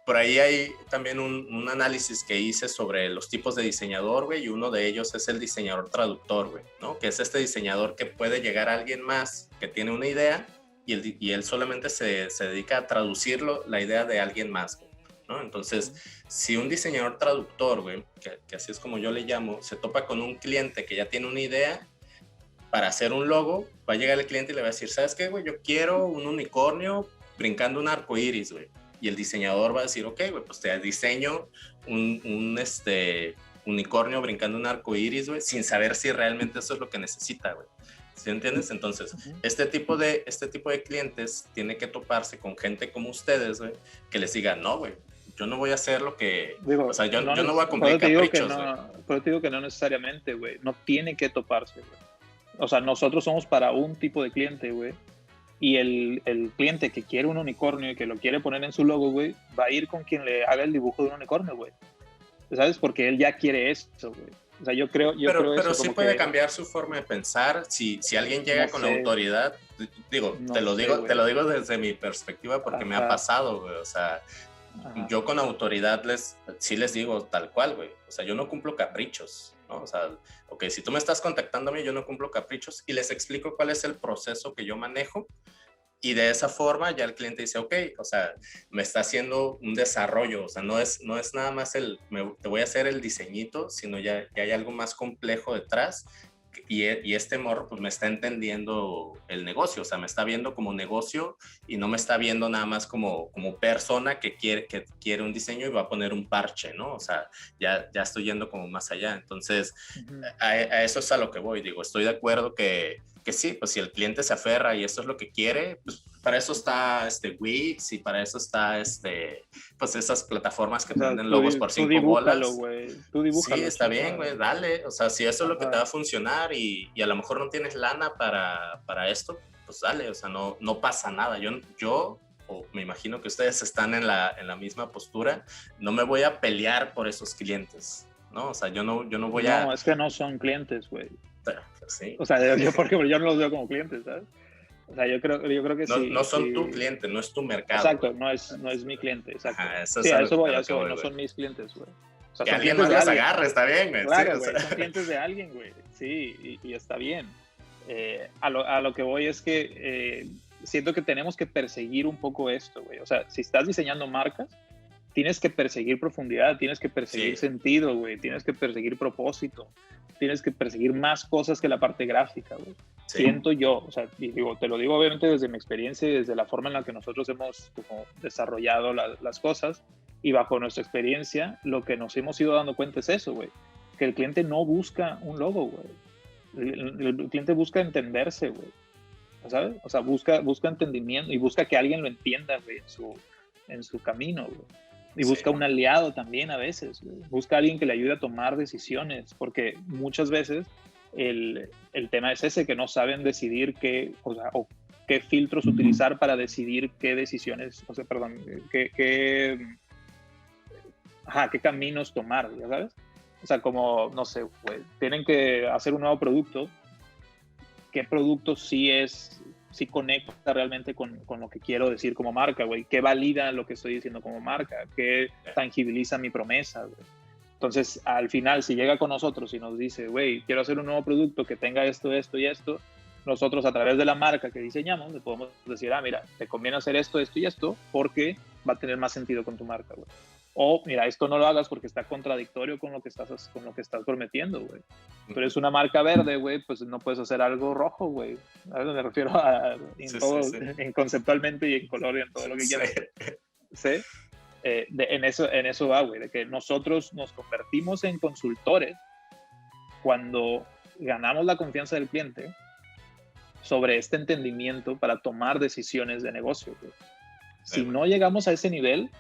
Por ahí hay también un análisis que hice sobre los tipos de diseñador, güey, y uno de ellos es el diseñador traductor, güey, ¿no? Que es este diseñador que puede llegar a alguien más que tiene una idea y él solamente se dedica a traducirlo, la idea de alguien más, güey, ¿no? Entonces, si un diseñador traductor, güey, que así es como yo le llamo, se topa con un cliente que ya tiene una idea para hacer un logo, va a llegar el cliente y le va a decir, ¿sabes qué, güey? Yo quiero un unicornio brincando un arco iris, güey. Y el diseñador va a decir, ok, güey, pues te diseño un unicornio brincando un arco iris, güey, sin saber si realmente eso es lo que necesita, güey. ¿Sí entiendes? Entonces, este tipo de clientes tiene que toparse con gente como ustedes, güey, que les diga, no, güey, yo no voy a hacer lo que... Digo, o sea, yo no voy a cumplir caprichos, güey. Pero te digo que no necesariamente, güey. No tiene que toparse, güey. O sea, nosotros somos para un tipo de cliente, güey. Y el cliente que quiere un unicornio y que lo quiere poner en su logo, güey, va a ir con quien le haga el dibujo de un unicornio, güey. ¿Sabes? Porque él ya quiere eso, güey. O sea, yo creo pero eso, sí puede cambiar su forma de pensar. Si alguien llega con autoridad, digo, te lo digo desde mi perspectiva porque me ha pasado, güey. O sea, yo con autoridad sí les digo tal cual, güey. O sea, yo no cumplo caprichos, ¿no? O sea, ok, si tú me estás contactando a mí, yo no cumplo caprichos y les explico cuál es el proceso que yo manejo. Y de esa forma ya el cliente dice, ok, o sea, me está haciendo un desarrollo, o sea, no es nada más te voy a hacer el diseñito, sino ya hay algo más complejo detrás y este morro pues me está entendiendo el negocio, o sea, me está viendo como negocio y no me está viendo nada más como persona que quiere un diseño y va a poner un parche, ¿no? O sea, ya estoy yendo como más allá, entonces a eso es a lo que voy, digo, estoy de acuerdo que sí, pues si el cliente se aferra y esto es lo que quiere, pues para eso está Wix y para eso está pues esas plataformas que te venden logos por 5 bolas. Tú dibújalo, sí, está bien, güey, dale. O sea, si eso es lo que te va a funcionar y a lo mejor no tienes lana para esto, pues dale, o sea, no pasa nada. Yo o me imagino que ustedes están en la misma postura, no me voy a pelear por esos clientes, ¿no? O sea, yo no voy a... No, es que no son clientes, güey. Sí. O sea, yo, por ejemplo, yo no los veo como clientes, ¿sabes? O sea, yo creo que sí. No son tu cliente, no es tu mercado. Exacto, no es mi cliente, exacto. Ajá, a eso voy, no son mis clientes, güey. O sea, que alguien más las agarre, está bien, güey. Claro, güey, son clientes de alguien, güey. Sí, y está bien. A lo que voy es que siento que tenemos que perseguir un poco esto, güey. O sea, si estás diseñando marcas, tienes que perseguir profundidad, tienes que perseguir sentido, güey. Tienes que perseguir propósito. Tienes que perseguir más cosas que la parte gráfica, güey. Sí. Siento yo, o sea, te lo digo obviamente desde mi experiencia y desde la forma en la que nosotros hemos como desarrollado las cosas y bajo nuestra experiencia, lo que nos hemos ido dando cuenta es eso, güey. Que el cliente no busca un logo, güey. El cliente busca entenderse, güey. ¿Sabes? O sea, busca entendimiento y busca que alguien lo entienda, güey, en su camino, güey. Y busca un aliado también a veces, güey. Busca a alguien que le ayude a tomar decisiones, porque muchas veces el tema es ese, que no saben decidir qué filtros utilizar para decidir qué decisiones, qué caminos tomar, ¿ya sabes? O sea, como, no sé, güey, tienen que hacer un nuevo producto. ¿Qué producto sí conecta realmente con lo que quiero decir como marca, güey? ¿Qué valida lo que estoy diciendo como marca? ¿Qué tangibiliza mi promesa, güey? Entonces, al final, si llega con nosotros y nos dice, güey, quiero hacer un nuevo producto que tenga esto, esto y esto, nosotros a través de la marca que diseñamos le podemos decir, mira, te conviene hacer esto, esto y esto porque va a tener más sentido con tu marca, güey. O, mira, esto no lo hagas porque está contradictorio con lo que estás prometiendo, güey. Tú eres una marca verde, güey, pues no puedes hacer algo rojo, güey. Me refiero a en conceptualmente y en color y en todo lo que quieras. ¿Sí? En eso va, güey, de que nosotros nos convertimos en consultores cuando ganamos la confianza del cliente sobre este entendimiento para tomar decisiones de negocio, güey. Si no llegamos a ese nivel,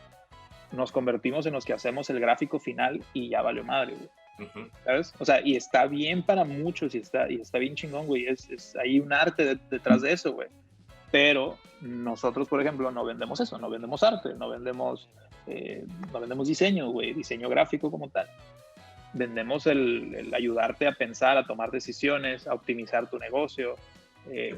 nos convertimos en los que hacemos el gráfico final y ya valió madre, güey. ¿sabes? O sea, y está bien para muchos y está bien chingón, güey. Hay un arte detrás de eso, güey. Pero nosotros, por ejemplo, no vendemos eso, no vendemos arte, no vendemos diseño, güey, diseño gráfico como tal. Vendemos el ayudarte a pensar, a tomar decisiones, a optimizar tu negocio.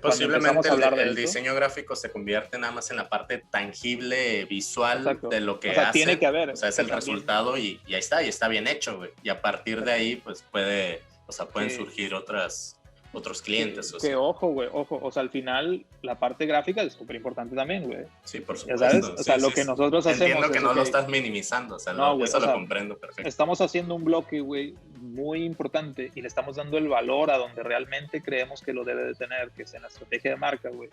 Posiblemente el diseño gráfico se convierte nada más en la parte tangible, visual. Exacto. De lo que hace. Tiene que haber. O sea, es el resultado y ahí está, y está bien hecho, güey. Y a partir de ahí, pues pueden surgir otros clientes. Ojo, güey, o sea, al final la parte gráfica es súper importante también, güey. Sí, por supuesto. ¿Ya sabes? O sea, lo que nosotros hacemos. Entiendo que no lo estás minimizando, o sea, no, eso lo comprendo perfecto. Estamos haciendo un bloque, güey, muy importante y le estamos dando el valor a donde realmente creemos que lo debe de tener, que es en la estrategia de marca, güey.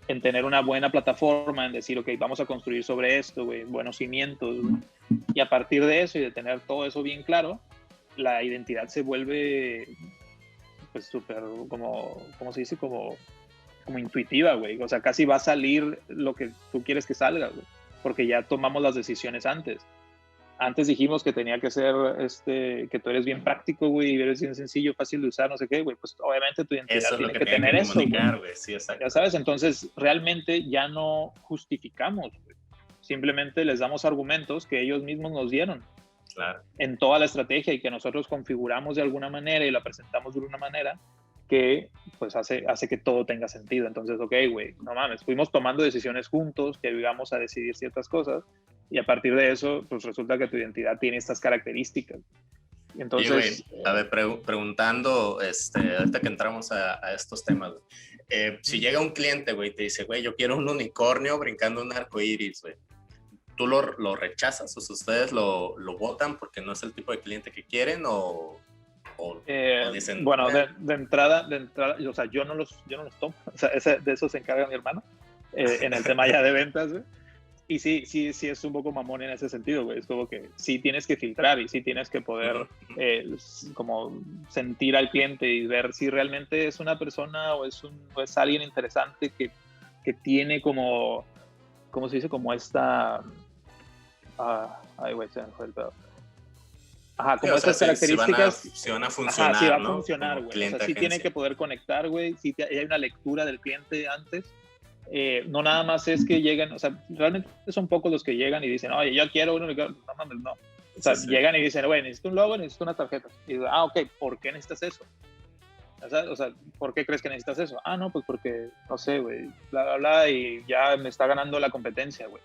En tener una buena plataforma, en decir, ok, vamos a construir sobre esto, güey, buenos cimientos, güey. Y a partir de eso y de tener todo eso bien claro, la identidad se vuelve pues súper, ¿cómo se dice? Como intuitiva, güey. O sea, casi va a salir lo que tú quieres que salga, güey. Porque ya tomamos las decisiones antes. Antes dijimos que tenía que ser, que tú eres bien práctico, güey, y eres bien sencillo, fácil de usar, no sé qué, güey. Pues obviamente tu identidad eso tiene que tener eso, güey. Sí, exacto. Ya sabes, entonces realmente ya no justificamos, güey. Simplemente les damos argumentos que ellos mismos nos dieron. Claro. En toda la estrategia y que nosotros configuramos de alguna manera y la presentamos de una manera que pues hace que todo tenga sentido. Entonces, ok, güey, no mames, fuimos tomando decisiones juntos, que íbamos a decidir ciertas cosas y a partir de eso, pues resulta que tu identidad tiene estas características. Entonces, güey, a ver, preguntando, ahorita que entramos a estos temas, si llega un cliente, güey, te dice, güey, yo quiero un unicornio brincando un arco iris, güey. ¿Tú lo rechazas? O sea, ¿ustedes lo votan porque no es el tipo de cliente que quieren o dicen? Bueno, de entrada, o sea, yo no los tomo. O sea, de eso se encarga mi hermano en el tema ya de ventas, güey. Y sí es un poco mamón en ese sentido, güey. Es como que sí tienes que filtrar y sí tienes que poder como sentir al cliente y ver si realmente es una persona o es alguien interesante que tiene como, ¿cómo se dice? Como esta... ay, güey, se me fue el pedo. Ajá, como sí, estas características. Si van a funcionar, ajá, sí va a ¿no? funcionar, güey. O sea, sí tiene que poder conectar, güey. Sí hay una lectura del cliente antes. No nada más es que llegan, o sea, realmente son pocos los que llegan y dicen, oye, yo quiero uno, no mames, no. O sea, llegan y dicen, güey, necesito un logo, necesito una tarjeta. Y digo, ok, ¿por qué necesitas eso? O sea, ¿por qué crees que necesitas eso? No, pues porque, no sé, güey, bla, bla, bla, y ya me está ganando la competencia, güey.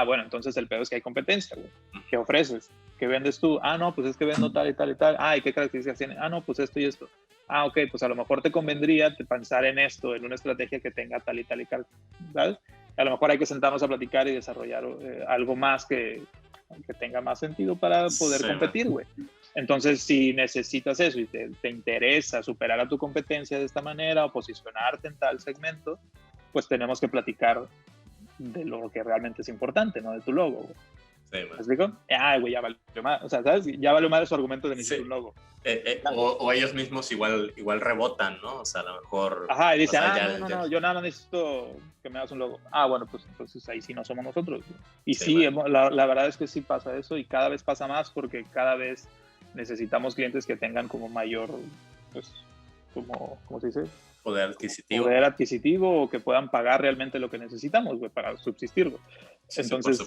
Bueno, entonces el peor es que hay competencia, güey. ¿Qué ofreces? ¿Qué vendes tú? No, pues es que vendo tal y tal y tal. ¿Y qué características tiene? No, pues esto y esto. Ok, pues a lo mejor te convendría pensar en esto, en una estrategia que tenga tal y tal y tal, ¿sabes? A lo mejor hay que sentarnos a platicar y desarrollar algo más que tenga más sentido para poder competir, güey. Entonces, si necesitas eso y te interesa superar a tu competencia de esta manera o posicionarte en tal segmento, pues tenemos que platicar de lo que realmente es importante, ¿no? De tu logo, güey. Sí, ¿Me explico? Güey, ya valió más. O sea, ¿sabes? Ya valió más su argumento de necesitar un logo. O ellos mismos igual rebotan, ¿no? O sea, a lo mejor... Ajá, y dicen, no, yo nada más necesito que me hagas un logo. Bueno, pues entonces ahí sí no somos nosotros. Y sí, la verdad es que sí pasa eso y cada vez pasa más porque cada vez necesitamos clientes que tengan como mayor, pues, como, ¿cómo se dice? Poder adquisitivo o que puedan pagar realmente lo que necesitamos, güey, para subsistir, güey. Sí, entonces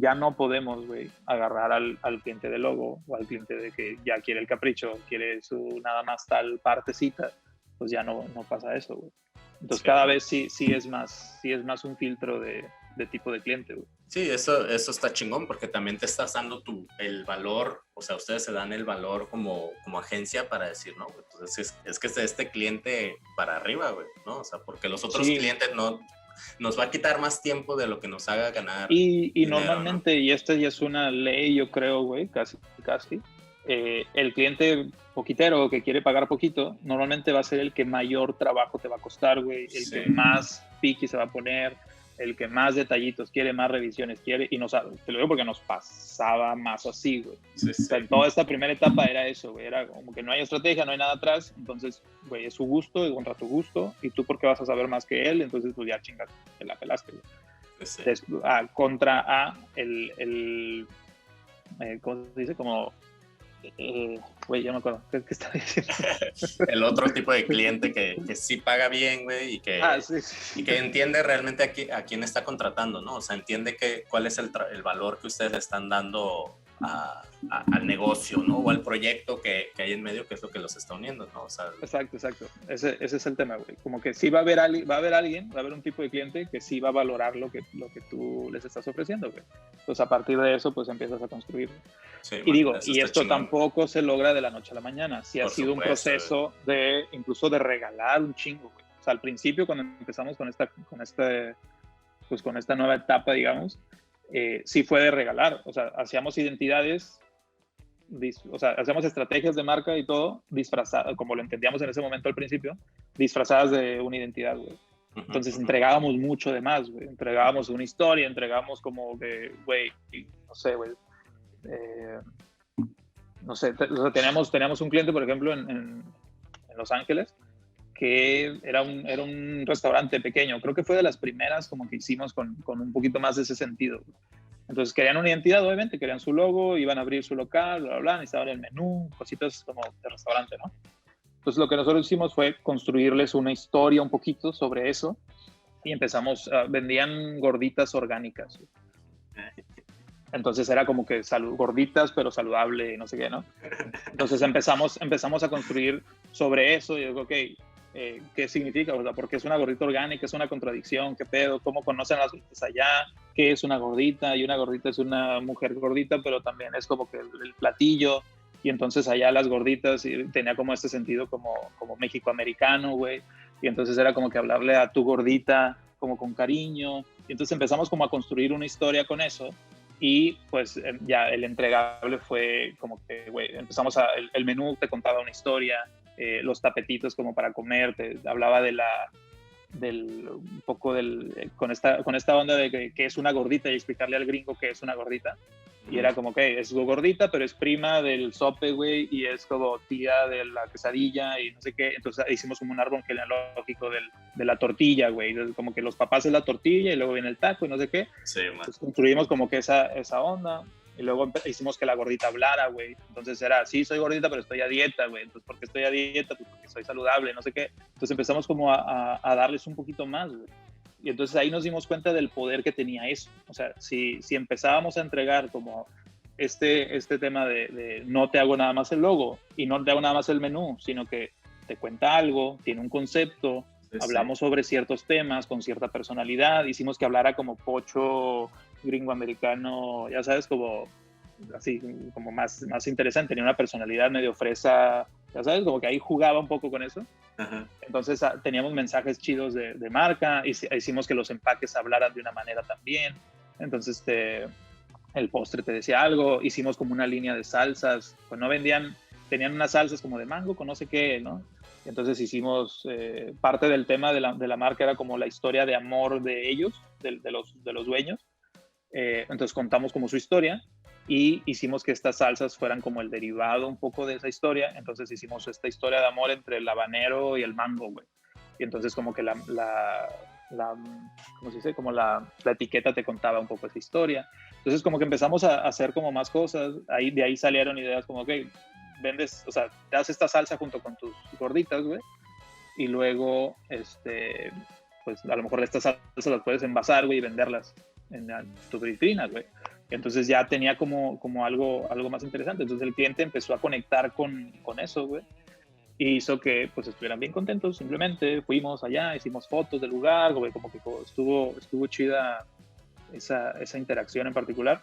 ya no podemos, güey, agarrar al cliente de logo o al cliente de que ya quiere el capricho, quiere su nada más tal partecita, pues ya no pasa eso, güey. Entonces cada vez sí es más un filtro de tipo de cliente, güey. Sí, eso está chingón porque también te estás dando el valor, o sea, ustedes se dan el valor como agencia para decir, no, entonces es que es de este cliente para arriba, güey, ¿no? O sea, porque los otros clientes nos va a quitar más tiempo de lo que nos haga ganar y dinero, normalmente, ¿no? Y esta ya es una ley, yo creo, güey, casi, el cliente poquitero que quiere pagar poquito, normalmente va a ser el que mayor trabajo te va a costar, güey, el que más piqui se va a poner, el que más detallitos quiere, más revisiones quiere, y te lo digo porque nos pasaba más así, güey. Sí. O sea, toda esta primera etapa era eso, güey, era como que no hay estrategia, no hay nada atrás, entonces, güey, es su gusto, es honra tu gusto, y tú porque vas a saber más que él, entonces pues ya chingas, te la pelaste, güey. Sí. Contra el ¿cómo se dice? Como Güey, ya me acuerdo. ¿Qué estaba diciendo? El otro tipo de cliente que sí paga bien, güey, y que, sí. y que entiende realmente a quién está contratando, ¿no? O sea, entiende cuál es el valor que ustedes le están dando al negocio, ¿no? O al proyecto que hay en medio, que es lo que los está uniendo, ¿no? O sea, Exacto. Ese es el tema, güey. Como que sí va a haber alguien, va a haber un tipo de cliente que sí va a valorar lo que tú les estás ofreciendo, güey. Entonces, a partir de eso, pues empiezas a construir. sí, Y digo, eso y está esto chingón. tampoco se logra de la noche a la mañana. Sí ha sido un proceso incluso de regalar un chingo, güey. O sea, al principio, cuando empezamos con esta nueva etapa, digamos, sí fue de regalar. O sea, hacíamos identidades, o sea, hacíamos estrategias de marca y todo disfrazadas, como lo entendíamos en ese momento al principio, disfrazadas de una identidad, güey. Entonces entregábamos mucho de más, güey. Entregábamos una historia, entregábamos como que, güey, no sé, güey. No sé, o sea, teníamos un cliente, por ejemplo, en Los Ángeles, que era un restaurante pequeño. Creo que fue de las primeras como que hicimos con un poquito más de ese sentido. Entonces querían una identidad, obviamente, querían su logo, iban a abrir su local, bla, bla, bla, necesitaban el menú, cositas como de restaurante, ¿no? Entonces lo que nosotros hicimos fue construirles una historia un poquito sobre eso y empezamos, vendían gorditas orgánicas. Entonces era como que gorditas, pero saludable, no sé qué, ¿no? Entonces empezamos a construir sobre eso y digo, ok, ¿qué significa? O sea, ¿por qué es una gordita orgánica? ¿Es una contradicción? ¿Qué pedo? ¿Cómo conocen las gorditas allá? ¿Qué es una gordita? Y una gordita es una mujer gordita, pero también es como que el platillo. Y entonces allá las gorditas tenía como este sentido como mexicoamericano, güey. Y entonces era como que hablarle a tu gordita como con cariño. Y entonces empezamos como a construir una historia con eso. Y pues ya el entregable fue como que, güey, empezamos el menú te contaba una historia, los tapetitos como para comer, te hablaba un poco con esta onda de que es una gordita y explicarle al gringo que es una gordita. Y era como que es gordita, pero es prima del sope, güey, y es como tía de la quesadilla y no sé qué. Entonces hicimos como un árbol genealógico de la tortilla, güey. Como que los papás es la tortilla y luego viene el taco y no sé qué. Sí, Entonces construimos como que esa onda. Y luego hicimos que la gordita hablara, güey. Entonces era, sí, soy gordita, pero estoy a dieta, güey. Entonces, ¿por qué estoy a dieta? Pues porque soy saludable, no sé qué. Entonces empezamos como a darles un poquito más, güey. Y entonces ahí nos dimos cuenta del poder que tenía eso. O sea, si empezábamos a entregar como este tema de no te hago nada más el logo y no te hago nada más el menú, sino que te cuenta algo, tiene un concepto, hablamos sobre ciertos temas con cierta personalidad, hicimos que hablara como pocho gringo americano, ya sabes, como así, como más interesante, tenía una personalidad medio fresa, ya sabes, como que ahí jugaba un poco con eso. Ajá. Entonces teníamos mensajes chidos de marca, hicimos que los empaques hablaran de una manera también. Entonces el postre te decía algo, hicimos como una línea de salsas, pues no tenían unas salsas como de mango con no sé qué, ¿no? Entonces hicimos, parte del tema de la marca era como la historia de amor de ellos, de los dueños. Entonces contamos como su historia y hicimos que estas salsas fueran como el derivado un poco de esa historia. Entonces hicimos esta historia de amor entre el habanero y el mango, güey. Y entonces como que ¿cómo se dice? Como la etiqueta te contaba un poco esa historia. Entonces como que empezamos a hacer como más cosas. De ahí salieron ideas como, ok, vendes, o sea, te das esta salsa junto con tus gorditas, güey. Y luego, pues a lo mejor estas salsas las puedes envasar, güey, y venderlas en tus vitrinas, güey. Entonces ya tenía como algo más interesante. Entonces el cliente empezó a conectar con eso, güey. Y hizo que pues estuvieran bien contentos. Simplemente fuimos allá, hicimos fotos del lugar, güey, como que estuvo chida esa interacción en particular.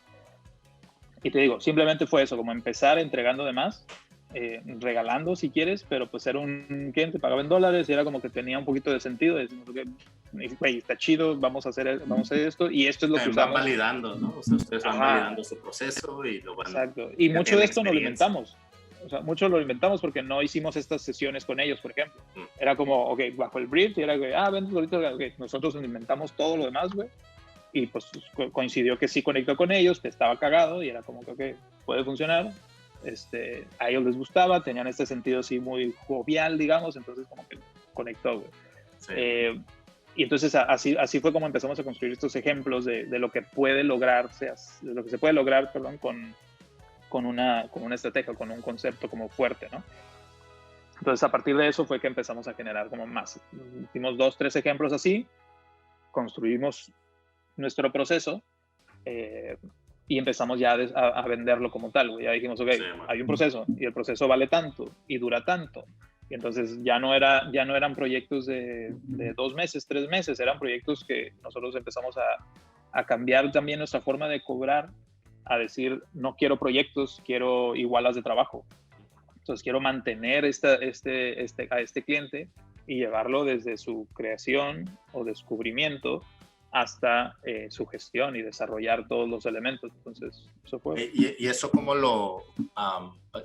Y te digo, simplemente fue eso, como empezar entregando de más, regalando si quieres, pero pues era un cliente, pagaba en dólares y era como que tenía un poquito de sentido. Decimos, güey, está chido, vamos a hacer esto y esto es lo que usamos. Van validando, ¿no? O sea, ustedes van validando su proceso y lo van... Exacto. Y mucho de esto nos lo inventamos. O sea, mucho lo inventamos porque no hicimos estas sesiones con ellos, por ejemplo. Era como, ok, bajo el brief, y era, güey, vendes ahorita, okay. Nosotros nos inventamos todo lo demás, güey. Y pues coincidió que sí conectó con ellos, que estaba cagado y era como que, ok, puede funcionar. A ellos les gustaba, tenían este sentido así muy jovial, digamos, entonces como que conectó, güey. Sí. Y entonces así fue como empezamos a construir estos ejemplos de lo que puede lograrse, de lo que se puede lograr, perdón, con con una estrategia, con un concepto como fuerte, ¿no? Entonces, a partir de eso fue que empezamos a generar como más. Hicimos 2, 3 ejemplos así, construimos nuestro proceso y empezamos ya a venderlo como tal, güey. Ya dijimos, ok, Sí, hay un proceso y el proceso vale tanto y dura tanto. Y entonces ya no eran proyectos de 2 meses, 3 meses, eran proyectos que nosotros empezamos a cambiar también nuestra forma de cobrar, a decir, no quiero proyectos, quiero igualas de trabajo. Entonces quiero mantener a este cliente y llevarlo desde su creación o descubrimiento hasta su gestión y desarrollar todos los elementos. Entonces, eso fue. Y eso cómo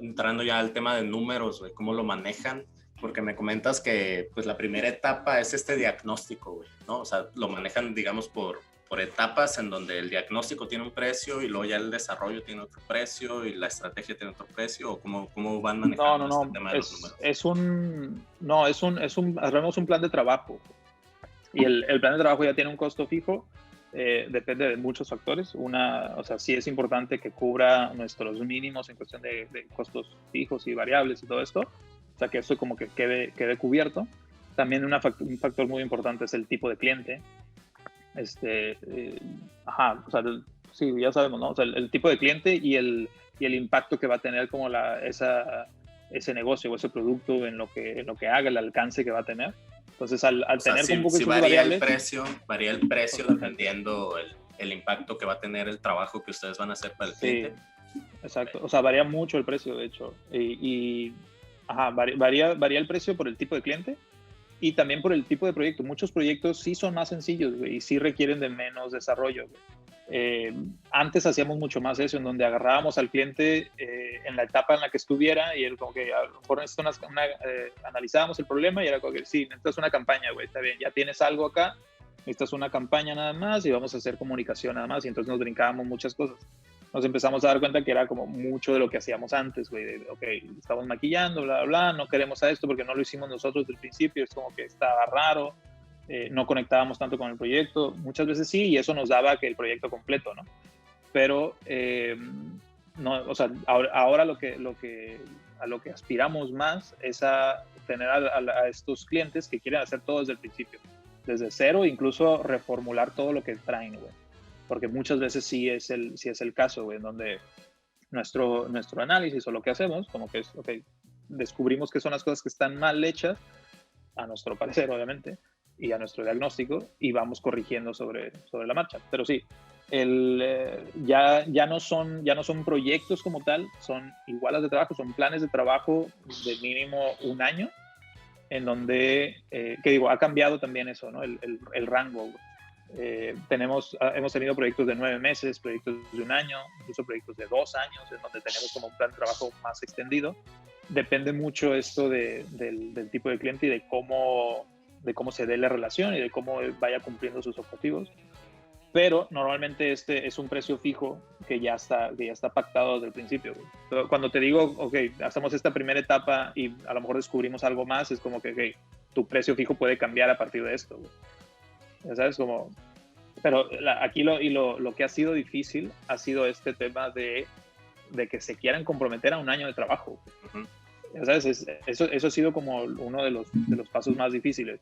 entrando ya al tema de números, güey, cómo lo manejan, porque me comentas que pues la primera etapa es este diagnóstico, güey, ¿no? O sea, lo manejan, digamos, por etapas en donde el diagnóstico tiene un precio y luego ya el desarrollo tiene otro precio y la estrategia tiene otro precio, o cómo van manejando este tema de los números. Hacemos un plan de trabajo y el plan de trabajo ya tiene un costo fijo. Depende de muchos factores. O sea, sí es importante que cubra nuestros mínimos en cuestión de costos fijos y variables y todo esto. O sea, que esto como que quede cubierto. También un factor muy importante es el tipo de cliente. O sea, sí, ya sabemos, ¿no? O sea, el tipo de cliente y el impacto que va a tener como ese negocio o ese producto en lo que haga, el alcance que va a tener. Entonces, al tener un poco si de varía variables, varía el precio dependiendo el impacto que va a tener el trabajo que ustedes van a hacer para el cliente. Exacto. O sea, varía mucho el precio, de hecho. Varía el precio por el tipo de cliente y también por el tipo de proyecto. Muchos proyectos sí son más sencillos, güey, y sí requieren de menos desarrollo, güey. Antes hacíamos mucho más eso, en donde agarrábamos al cliente en la etapa en la que estuviera y él como que a lo mejor analizábamos el problema y era como que sí, necesitas una campaña, güey, está bien, ya tienes algo acá, necesitas una campaña nada más y vamos a hacer comunicación nada más, y entonces nos brincábamos muchas cosas. Nos empezamos a dar cuenta que era como mucho de lo que hacíamos antes, güey, ok, estamos maquillando, bla, bla, bla, no queremos a esto porque no lo hicimos nosotros desde el principio, es como que estaba raro. No conectábamos tanto con el proyecto, muchas veces sí, y eso nos daba que el proyecto completo, ¿no? Pero, no, o sea, ahora a lo que aspiramos más es a tener a estos clientes que quieren hacer todo desde el principio, desde cero, incluso reformular todo lo que traen, güey. Porque muchas veces sí es el caso, güey, en donde nuestro análisis o lo que hacemos, como que es, ok, descubrimos que son las cosas que están mal hechas, a nuestro parecer, obviamente, y a nuestro diagnóstico, y vamos corrigiendo sobre la marcha. Pero sí, ya no son proyectos como tal, son igualas de trabajo, son planes de trabajo de mínimo un año, en donde, ha cambiado también eso, ¿no? El rango. Hemos tenido proyectos de 9 meses, proyectos de un año, incluso proyectos de 2 años, en donde tenemos como un plan de trabajo más extendido. Depende mucho esto del tipo de cliente y de cómo se dé la relación y de cómo vaya cumpliendo sus objetivos. Pero normalmente este es un precio fijo que ya está pactado desde el principio. Pero cuando te digo, ok, hacemos esta primera etapa y a lo mejor descubrimos algo más, es como que, okay, tu precio fijo puede cambiar a partir de esto, güey. Ya sabes, como... Pero aquí lo que ha sido difícil ha sido este tema de que se quieran comprometer a un año de trabajo. Uh-huh. Ya sabes, eso ha sido como uno de los pasos más difíciles.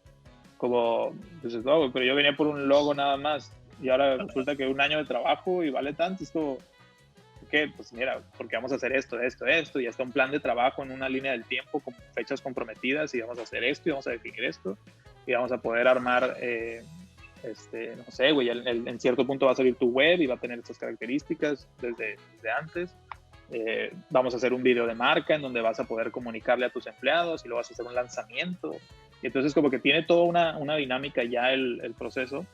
Como, dices, no, pero yo venía por un logo nada más y ahora resulta que un año de trabajo y vale tanto. Es como, ¿qué? Pues mira, porque vamos a hacer esto, y está un plan de trabajo en una línea del tiempo con fechas comprometidas y vamos a hacer esto y vamos a definir esto y vamos a poder armar, no sé, güey, en cierto punto va a salir tu web y va a tener estas características desde antes. Vamos a hacer un video de marca en donde vas a poder comunicarle a tus empleados y luego vas a hacer un lanzamiento. Y entonces como que tiene toda una dinámica ya el proceso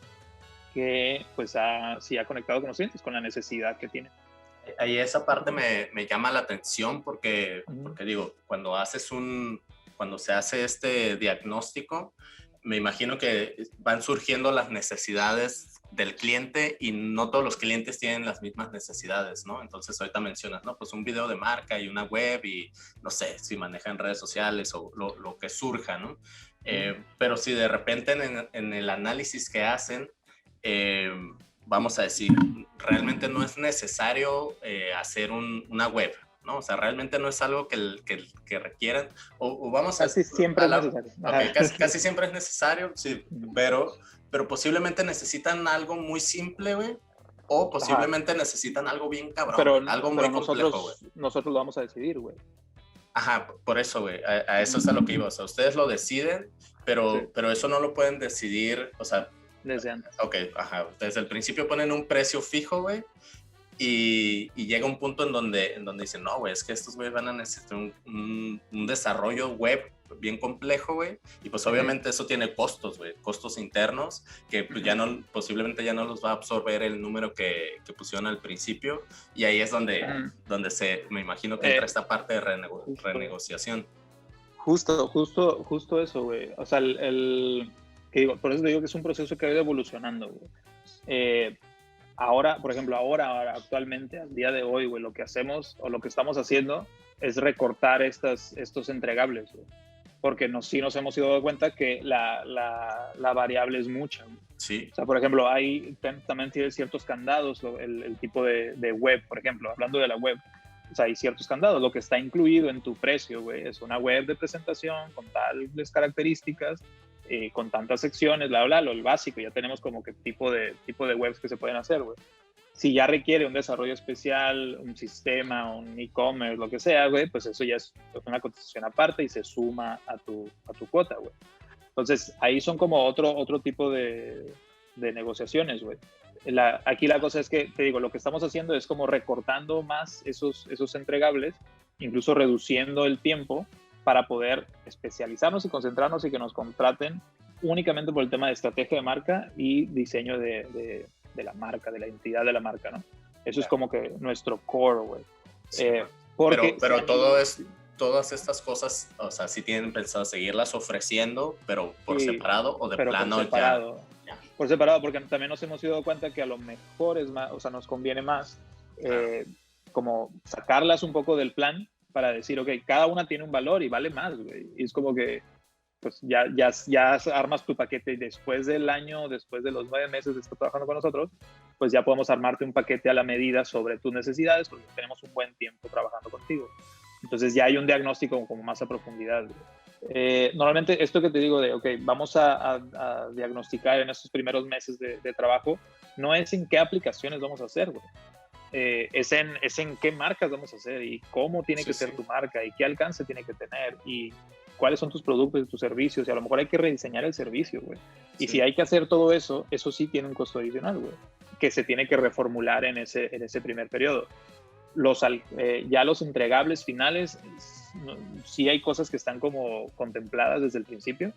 que pues sí ha conectado con los clientes, con la necesidad que tiene. Ahí esa parte me llama la atención porque digo, cuando se hace este diagnóstico, me imagino que van surgiendo las necesidades del cliente y no todos los clientes tienen las mismas necesidades, ¿no? Entonces ahorita mencionas, ¿no? Pues un video de marca y una web y no sé, si manejan redes sociales o lo que surja, ¿no? Pero si de repente en el análisis que hacen vamos a decir, realmente no es necesario hacer una web, ¿no? O sea, realmente no es algo que requieran, o vamos a... Casi siempre es necesario. Okay, casi siempre es necesario, sí, pero posiblemente necesitan algo muy simple, güey, o posiblemente necesitan algo bien cabrón, pero, algo muy complejo, güey. Nosotros lo vamos a decidir, güey. Ajá, por eso, güey, a eso es a lo que iba, o sea, ustedes lo deciden, pero eso no lo pueden decidir, o sea... Desde antes. Ok, ajá, desde el principio ponen un precio fijo, güey, y llega un punto en donde dicen, no, güey, es que estos güeyes van a necesitar un desarrollo web bien complejo, güey, y pues obviamente eso tiene costos, güey, costos internos, que pues posiblemente ya no los va a absorber el número que pusieron al principio, y ahí es donde me imagino que entra esta parte de renegociación. Justo eso, güey. O sea, que digo, por eso te digo que es un proceso que ha ido evolucionando, güey. Ahora, por ejemplo, actualmente, al día de hoy, güey, lo que hacemos o lo que estamos haciendo es recortar estos entregables, güey. Porque sí nos hemos dado cuenta que la variable es mucha, güey. Sí. O sea, por ejemplo, también tiene ciertos candados, el tipo de web, por ejemplo, hablando de la web. O sea, hay ciertos candados. Lo que está incluido en tu precio, güey, es una web de presentación con tales características, con tantas secciones, el básico. Ya tenemos como que tipo de webs que se pueden hacer, güey. Si ya requiere un desarrollo especial, un sistema, un e-commerce, lo que sea, güey, pues eso ya es una cotización aparte y se suma a tu cuota, güey. Entonces, ahí son como otro tipo de negociaciones, güey. Aquí la cosa es que, te digo, lo que estamos haciendo es como recortando más esos entregables, incluso reduciendo el tiempo para poder especializarnos y concentrarnos y que nos contraten únicamente por el tema de estrategia de marca y diseño de la marca, de la identidad de la marca, ¿no? Eso es como que nuestro core, güey. Sí, pero todas estas cosas, o sea, sí tienen pensado seguirlas ofreciendo, pero por separado o de plano por separado, ya. Por separado, porque también nos hemos dado cuenta que a lo mejor es más, o sea, nos conviene más como sacarlas un poco del plan para decir, ok, cada una tiene un valor y vale más, güey. Y es como que pues ya armas tu paquete y después del año, después de los 9 meses de estar trabajando con nosotros, pues ya podemos armarte un paquete a la medida sobre tus necesidades porque tenemos un buen tiempo trabajando contigo. Entonces ya hay un diagnóstico como más a profundidad. Normalmente esto que te digo de, ok, vamos a diagnosticar en estos primeros meses de trabajo, no es en qué aplicaciones vamos a hacer, güey. Es en qué marcas vamos a hacer y cómo tiene que ser tu marca y qué alcance tiene que tener y cuáles son tus productos y tus servicios, y a lo mejor hay que rediseñar el servicio, güey. Y si hay que hacer todo eso, eso sí tiene un costo adicional, güey, que se tiene que reformular en ese primer periodo. Ya los entregables finales, sí hay cosas que están como contempladas desde el principio.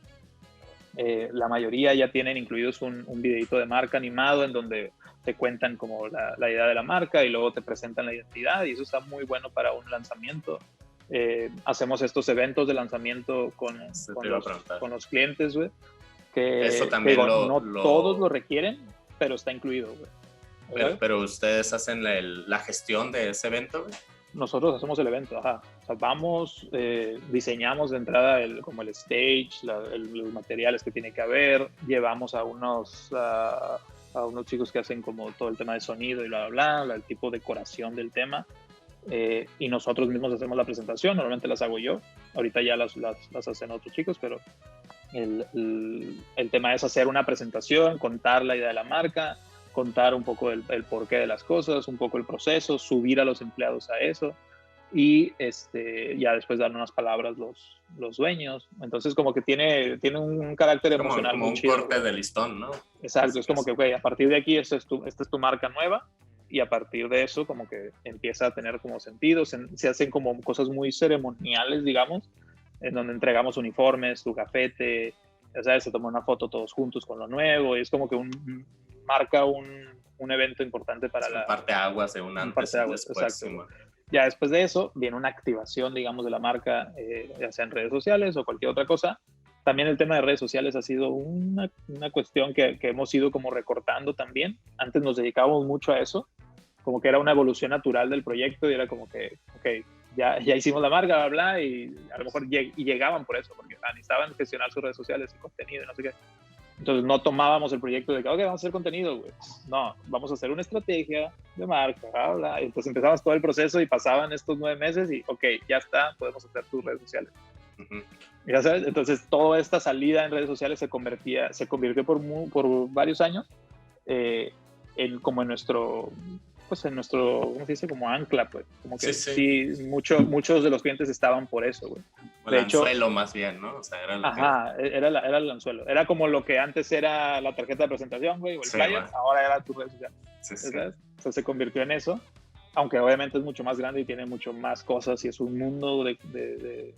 La mayoría ya tienen incluidos un videito de marca animado en donde te cuentan como la idea de la marca y luego te presentan la identidad, y eso está muy bueno para un lanzamiento. Hacemos estos eventos de lanzamiento con los clientes, güey, que eso también no todos lo requieren, pero está incluido, güey. Pero ustedes hacen la gestión de ese evento, güey. Nosotros hacemos el evento, ajá. O sea, vamos, diseñamos de entrada como el stage, los materiales que tiene que haber, llevamos a unos chicos que hacen como todo el tema de sonido y el tipo de decoración del tema. Y nosotros mismos hacemos la presentación, normalmente las hago yo, ahorita ya las hacen otros chicos, pero el tema es hacer una presentación, contar la idea de la marca, contar un poco el porqué de las cosas, un poco el proceso, subir a los empleados a eso y ya después dar unas palabras los dueños. Entonces como que tiene un carácter emocional como muy un chido, corte de listón, ¿no? Exacto, es como que okay, a partir de aquí esta es tu marca nueva. Y a partir de eso como que empieza a tener como sentido, se hacen como cosas muy ceremoniales, digamos, en donde entregamos uniformes, tu gafete, ¿sabes? Se toma una foto todos juntos con lo nuevo, y es como que marca un evento importante para la parte aguas de un antes y después. Exacto. Ya después de eso viene una activación, digamos, de la marca, ya sea en redes sociales o cualquier otra cosa. También el tema de redes sociales ha sido una cuestión que hemos ido como recortando también. Antes nos dedicábamos mucho a eso, como que era una evolución natural del proyecto y era como que, ok, ya hicimos la marca, bla, bla, y a lo mejor llegaban por eso, porque necesitaban gestionar sus redes sociales y contenido y no sé qué. Entonces no tomábamos el proyecto de que, ok, vamos a hacer contenido, güey. No, vamos a hacer una estrategia de marca, bla, bla. Y entonces empezamos todo el proceso y pasaban estos 9 meses y, ok, ya está, podemos hacer tus redes sociales. Ya sabes, entonces toda esta salida en redes sociales se convirtió por varios años como en nuestro, ¿cómo se dice? Como ancla, pues. Como que sí muchos de los clientes estaban por eso, güey. De hecho, anzuelo más bien, ¿no? O sea, era el anzuelo. Era como lo que antes era la tarjeta de presentación, güey, o el flyer, ahora era tu red social. ¿Sabes? O sea, se convirtió en eso, aunque obviamente es mucho más grande y tiene mucho más cosas y es un mundo de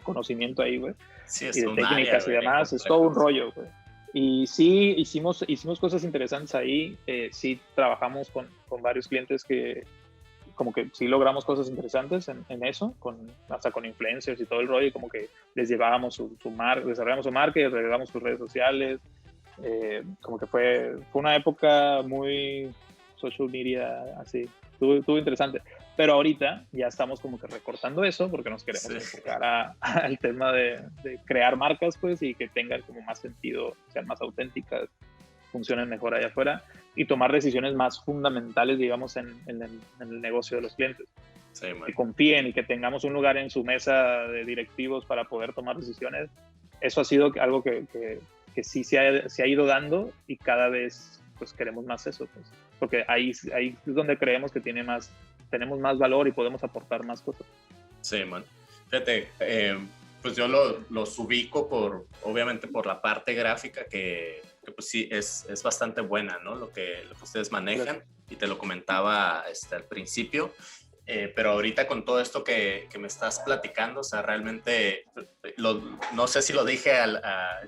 conocimiento ahí, güey. Sí, y de técnicas y demás, es todo un rollo, güey. Y sí, hicimos cosas interesantes ahí. Sí, trabajamos con varios clientes que como que sí logramos cosas interesantes en eso, hasta con influencers y todo el rollo, y como que les llevábamos desarrollamos su marca y les regalamos sus redes sociales. Como que fue una época muy social media, así. Estuvo interesante. Pero ahorita ya estamos como que recortando eso porque nos queremos enfocar al tema de crear marcas, pues, y que tengan como más sentido, sean más auténticas, funcionen mejor allá afuera y tomar decisiones más fundamentales, digamos, en el negocio de los clientes. Sí, que confíen y que tengamos un lugar en su mesa de directivos para poder tomar decisiones. Eso ha sido algo que sí se ha ido dando y cada vez pues queremos más eso, pues, porque ahí es donde creemos que tenemos más valor y podemos aportar más cosas. Sí, man. Fíjate, pues yo los ubico obviamente por la parte gráfica que pues sí es bastante buena, ¿no? Lo que ustedes manejan, claro. Y te lo comentaba al principio. Pero ahorita con todo esto que me estás platicando, o sea, realmente, no sé si lo dije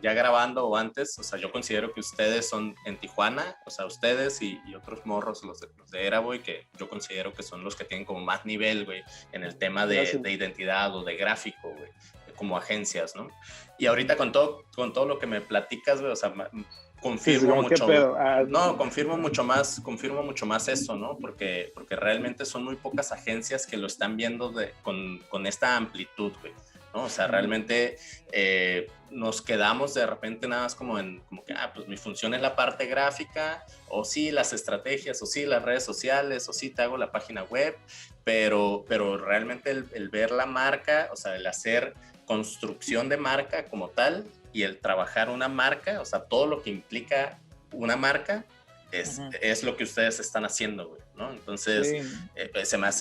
ya grabando o antes, o sea, yo considero que ustedes son en Tijuana, o sea, ustedes y otros morros, los de Eraboy, que yo considero que son los que tienen como más nivel, güey, en el tema de identidad o de gráfico, güey, como agencias, ¿no? Y ahorita con todo lo que me platicas, güey, o sea, confirmo mucho, confirmo mucho más eso, ¿no? Porque realmente son muy pocas agencias que lo están viendo con esta amplitud, güey, ¿no? O sea, realmente nos quedamos de repente nada más como que, pues mi función es la parte gráfica, o sí las estrategias, o sí las redes sociales, o sí te hago la página web, pero realmente el ver la marca, o sea, el hacer construcción de marca como tal, y el trabajar una marca, o sea, todo lo que implica una marca es lo que ustedes están haciendo, güey, ¿no? Entonces,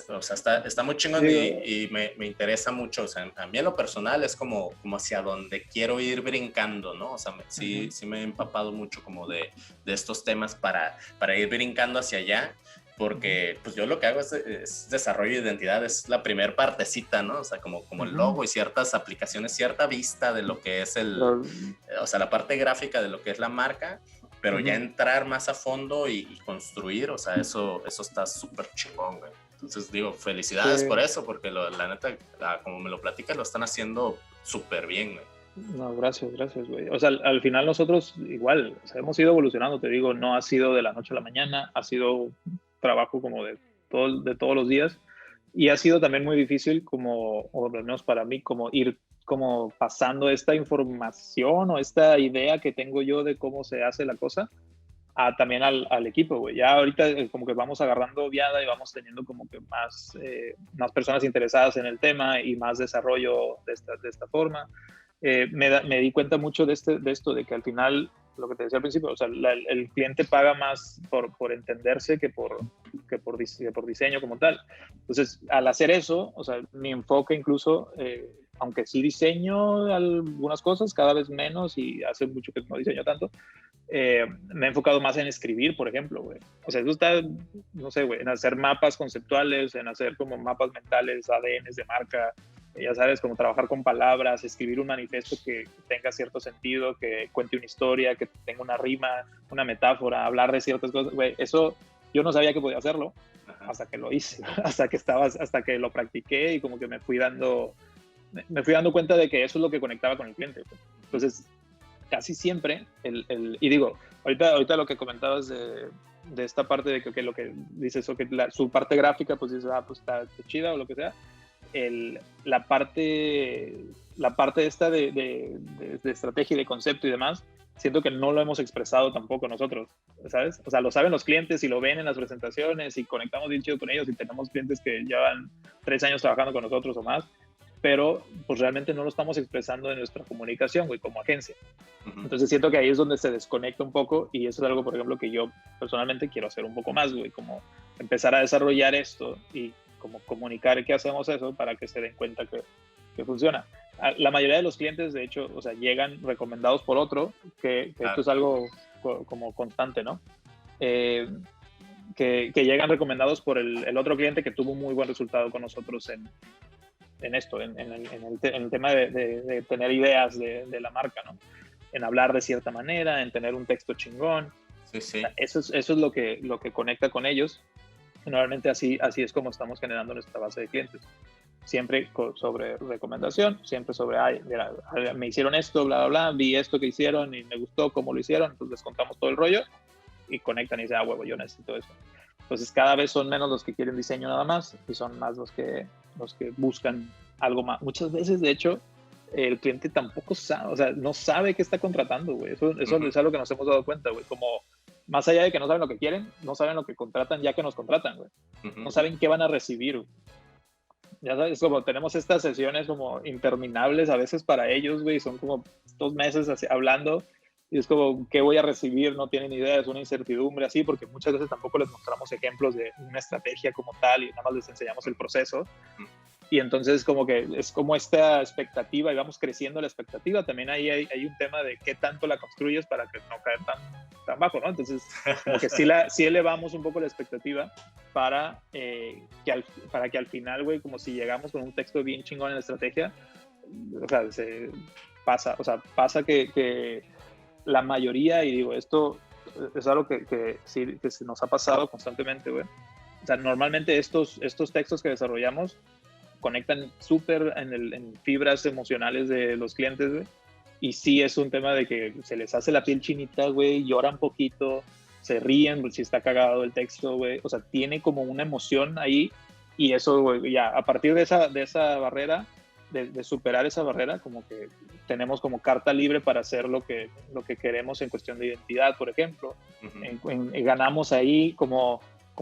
o sea, está muy chingón y me interesa mucho, o sea, a mí en lo personal es como hacia donde quiero ir brincando, ¿no? O sea, sí me he empapado mucho como de estos temas para ir brincando hacia allá, porque pues yo lo que hago es desarrollo de identidad, es la primer partecita, ¿no? O sea, como el logo y ciertas aplicaciones, cierta vista de lo que es o sea, la parte gráfica de lo que es la marca, pero ya entrar más a fondo y construir, o sea, eso está súper chingón, güey. Entonces digo, felicidades por eso, porque la neta, como me lo platicas, lo están haciendo súper bien, güey. No, gracias, güey. O sea, al final nosotros igual, o sea, hemos ido evolucionando, te digo, no ha sido de la noche a la mañana, ha sido trabajo como de todos los días, y ha sido también muy difícil como, o al menos para mí, como ir como pasando esta información o esta idea que tengo yo de cómo se hace la cosa también al equipo, güey. Ya ahorita como que vamos agarrando viada y vamos teniendo como que más personas interesadas en el tema y más desarrollo de esta forma. Me di cuenta mucho de esto, de que al final, lo que te decía al principio, o sea, el cliente paga más por entenderse que por diseño como tal. Entonces, al hacer eso, o sea, mi enfoque incluso, aunque sí diseño algunas cosas, cada vez menos, y hace mucho que no diseño tanto, me he enfocado más en escribir, por ejemplo, güey. O sea, eso está, no sé, güey, en hacer mapas conceptuales, en hacer como mapas mentales, ADNs de marca, ya sabes, como trabajar con palabras, escribir un manifiesto que tenga cierto sentido, que cuente una historia, que tenga una rima, una metáfora, hablar de ciertas cosas, güey, eso yo no sabía que podía hacerlo hasta que lo hice, hasta que lo practiqué y como que me fui dando cuenta de que eso es lo que conectaba con el cliente. Entonces, casi siempre, y digo, ahorita lo que comentabas de esta parte de que lo que dices, o que su parte gráfica, pues dices, pues está chida o lo que sea, la parte esta de estrategia y de concepto y demás, siento que no lo hemos expresado tampoco nosotros, ¿sabes? O sea, lo saben los clientes y lo ven en las presentaciones y conectamos bien chido con ellos y tenemos clientes que llevan 3 años trabajando con nosotros o más, pero pues realmente no lo estamos expresando en nuestra comunicación, güey, como agencia. Entonces siento que ahí es donde se desconecta un poco y eso es algo, por ejemplo, que yo personalmente quiero hacer un poco más, güey, como empezar a desarrollar esto y como comunicar que hacemos eso para que se den cuenta que funciona. La mayoría de los clientes, de hecho, o sea, llegan recomendados por otro, que esto es algo como constante, ¿no? Que llegan recomendados por el otro cliente que tuvo un muy buen resultado con nosotros en esto, en el tema de tener ideas de la marca, ¿no? En hablar de cierta manera, en tener un texto chingón. Sí, sí. O sea, eso es lo que conecta con ellos. Y normalmente así es como estamos generando nuestra base de clientes. Siempre sobre recomendación, siempre sobre, ay, mira, me hicieron esto, bla, bla, bla, vi esto que hicieron y me gustó cómo lo hicieron, entonces les contamos todo el rollo y conectan y dicen, ah, huevo, yo necesito eso. Entonces cada vez son menos los que quieren diseño nada más y son más los que buscan algo más. Muchas veces, de hecho, el cliente tampoco sabe, o sea, no sabe qué está contratando, güey. Eso es algo que nos hemos dado cuenta, güey. Como más allá de que no saben lo que quieren, no saben lo que contratan ya que nos contratan, güey. No saben qué van a recibir, güey. Ya sabes, como tenemos estas sesiones como interminables a veces para ellos, güey, son como 2 meses así, hablando y es como, ¿qué voy a recibir? No tienen idea, es una incertidumbre así, porque muchas veces tampoco les mostramos ejemplos de una estrategia como tal y nada más les enseñamos el proceso. Y entonces como que es como esta expectativa y vamos creciendo la expectativa. También ahí hay un tema de qué tanto la construyes para que no caer tan bajo, ¿no? Entonces como que sí elevamos un poco la expectativa para que al final, güey, como si llegamos con un texto bien chingón en la estrategia, o sea, pasa que la mayoría, y digo, esto es algo que sí que se nos ha pasado constantemente, güey. O sea, normalmente estos textos que desarrollamos conectan súper en fibras emocionales de los clientes, güey. Y sí es un tema de que se les hace la piel chinita, güey, lloran poquito, se ríen si está cagado el texto, güey. O sea, tiene como una emoción ahí y eso, güey, ya, a partir de esa barrera, de superar esa barrera, como que tenemos como carta libre para hacer lo que queremos en cuestión de identidad, por ejemplo. Ganamos ahí como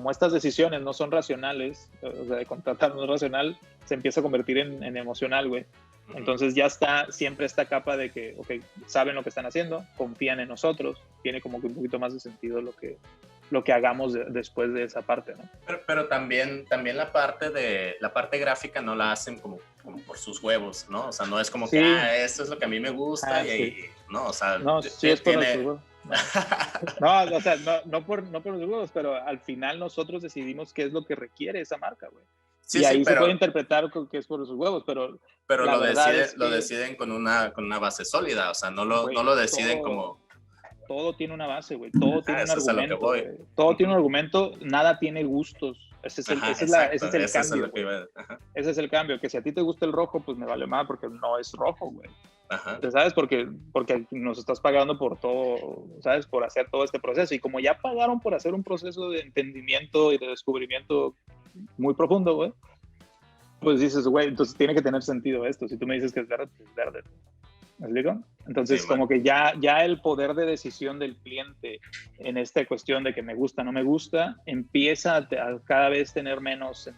estas decisiones no son racionales, o sea, de contratar no es racional, se empieza a convertir en emocional, güey. Entonces ya está siempre esta capa de que, ok, saben lo que están haciendo, confían en nosotros, tiene como que un poquito más de sentido lo que hagamos después de esa parte, ¿no? Pero también la parte gráfica no la hacen como por sus huevos, ¿no? O sea, no es como sí. que, esto es lo que a mí me gusta sí. no, o sea, no, sí es por sus huevos. No, o sea, no por los huevos, pero al final nosotros decidimos qué es lo que requiere esa marca, güey. Sí, y ahí se puede interpretar que es por sus huevos, pero lo deciden con una base sólida, o sea, no lo deciden como... Todo tiene una base, güey, todo tiene un argumento, güey. Todo tiene un argumento, nada tiene gustos. Ese es el cambio. Ese es el cambio, que si a ti te gusta el rojo, pues me vale más porque no es rojo, güey. ¿Sabes? Porque nos estás pagando por todo, ¿sabes? Por hacer todo este proceso. Y como ya pagaron por hacer un proceso de entendimiento y de descubrimiento muy profundo, güey, pues dices, güey, entonces tiene que tener sentido esto. Si tú me dices que es verde, pues es verde. ¿Me explico? Entonces, sí, como que ya el poder de decisión del cliente en esta cuestión de que me gusta, no me gusta, empieza a cada vez tener menos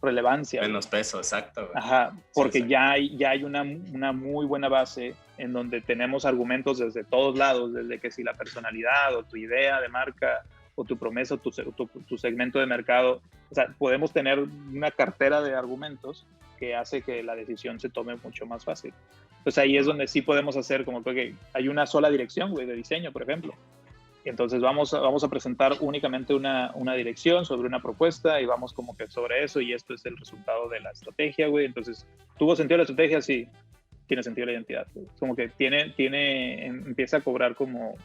relevancia. Menos peso, exacto. Ajá, porque sí, ya hay una muy buena base en donde tenemos argumentos desde todos lados, desde que si la personalidad o tu idea de marca o tu promesa o tu segmento de mercado, o sea, podemos tener una cartera de argumentos que hace que la decisión se tome mucho más fácil. Entonces ahí es donde sí podemos hacer como que hay una sola dirección, güey, de diseño, por ejemplo. Y entonces vamos a presentar únicamente una dirección sobre una propuesta y vamos como que sobre eso y esto es el resultado de la estrategia, güey. Entonces, ¿tuvo sentido la estrategia? Sí. Tiene sentido la identidad. Güey. Como que empieza a cobrar como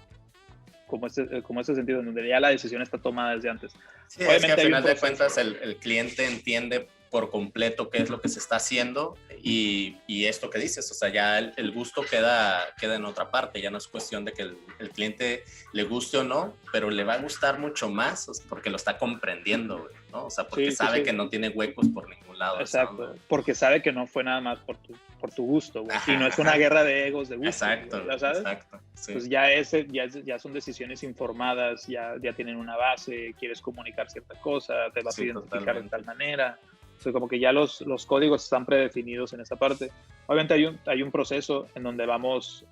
ese sentido en donde ya la decisión está tomada desde antes. Sí, obviamente es que al final de cuentas el cliente entiende por completo qué es lo que se está haciendo y esto que dices, o sea, ya el gusto queda en otra parte, ya no es cuestión de que el cliente le guste o no, pero le va a gustar mucho más porque lo está comprendiendo, güey. ¿no? O sea, porque Sí, sabe sí. que no tiene huecos por ningún lado. Exacto, porque sabe que no fue nada más por tu gusto, güey. Y no es una guerra de egos de gusto. Exacto, ¿Ya sabes? exacto. Sí. Pues ya son decisiones informadas, ya tienen una base, quieres comunicar cierta cosa, te vas a identificar totalmente. de tal manera. O sea, como que ya los códigos están predefinidos en esa parte. Obviamente hay un proceso en donde vamos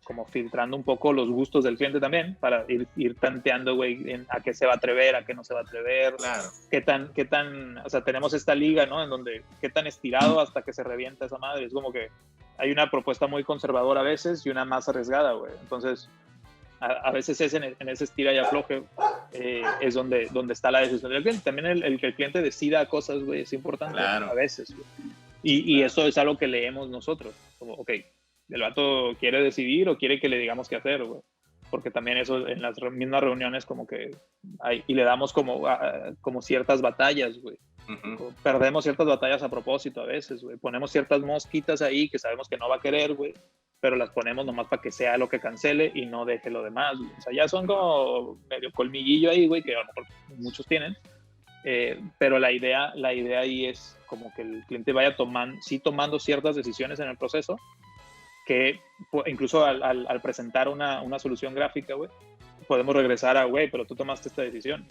como filtrando un poco los gustos del cliente también, para ir tanteando, güey, a qué se va a atrever, a qué no se va a atrever. Claro. Qué tan, o sea, tenemos esta liga, ¿no? En donde qué tan estirado hasta que se revienta esa madre. Es como que hay una propuesta muy conservadora a veces y una más arriesgada, güey. Entonces, a veces es en ese estira y afloje es donde está la decisión del cliente. También el que el cliente decida cosas, güey, es importante. Claro. A veces, güey. Y eso es algo que leemos nosotros. Como, ok, el vato quiere decidir o quiere que le digamos qué hacer, güey. Porque también eso en las mismas reuniones como que hay, y le damos como ciertas batallas, güey. Uh-huh. Perdemos ciertas batallas a propósito a veces, güey. Ponemos ciertas mosquitas ahí que sabemos que no va a querer, güey, pero las ponemos nomás para que sea lo que cancele y no deje lo demás, güey. O sea, ya son como medio colmillillo ahí, güey, que a lo mejor muchos tienen. Pero la idea ahí es como que el cliente vaya tomando ciertas decisiones en el proceso, que incluso al presentar una solución gráfica, güey, podemos regresar a, güey, pero tú tomaste esta decisión.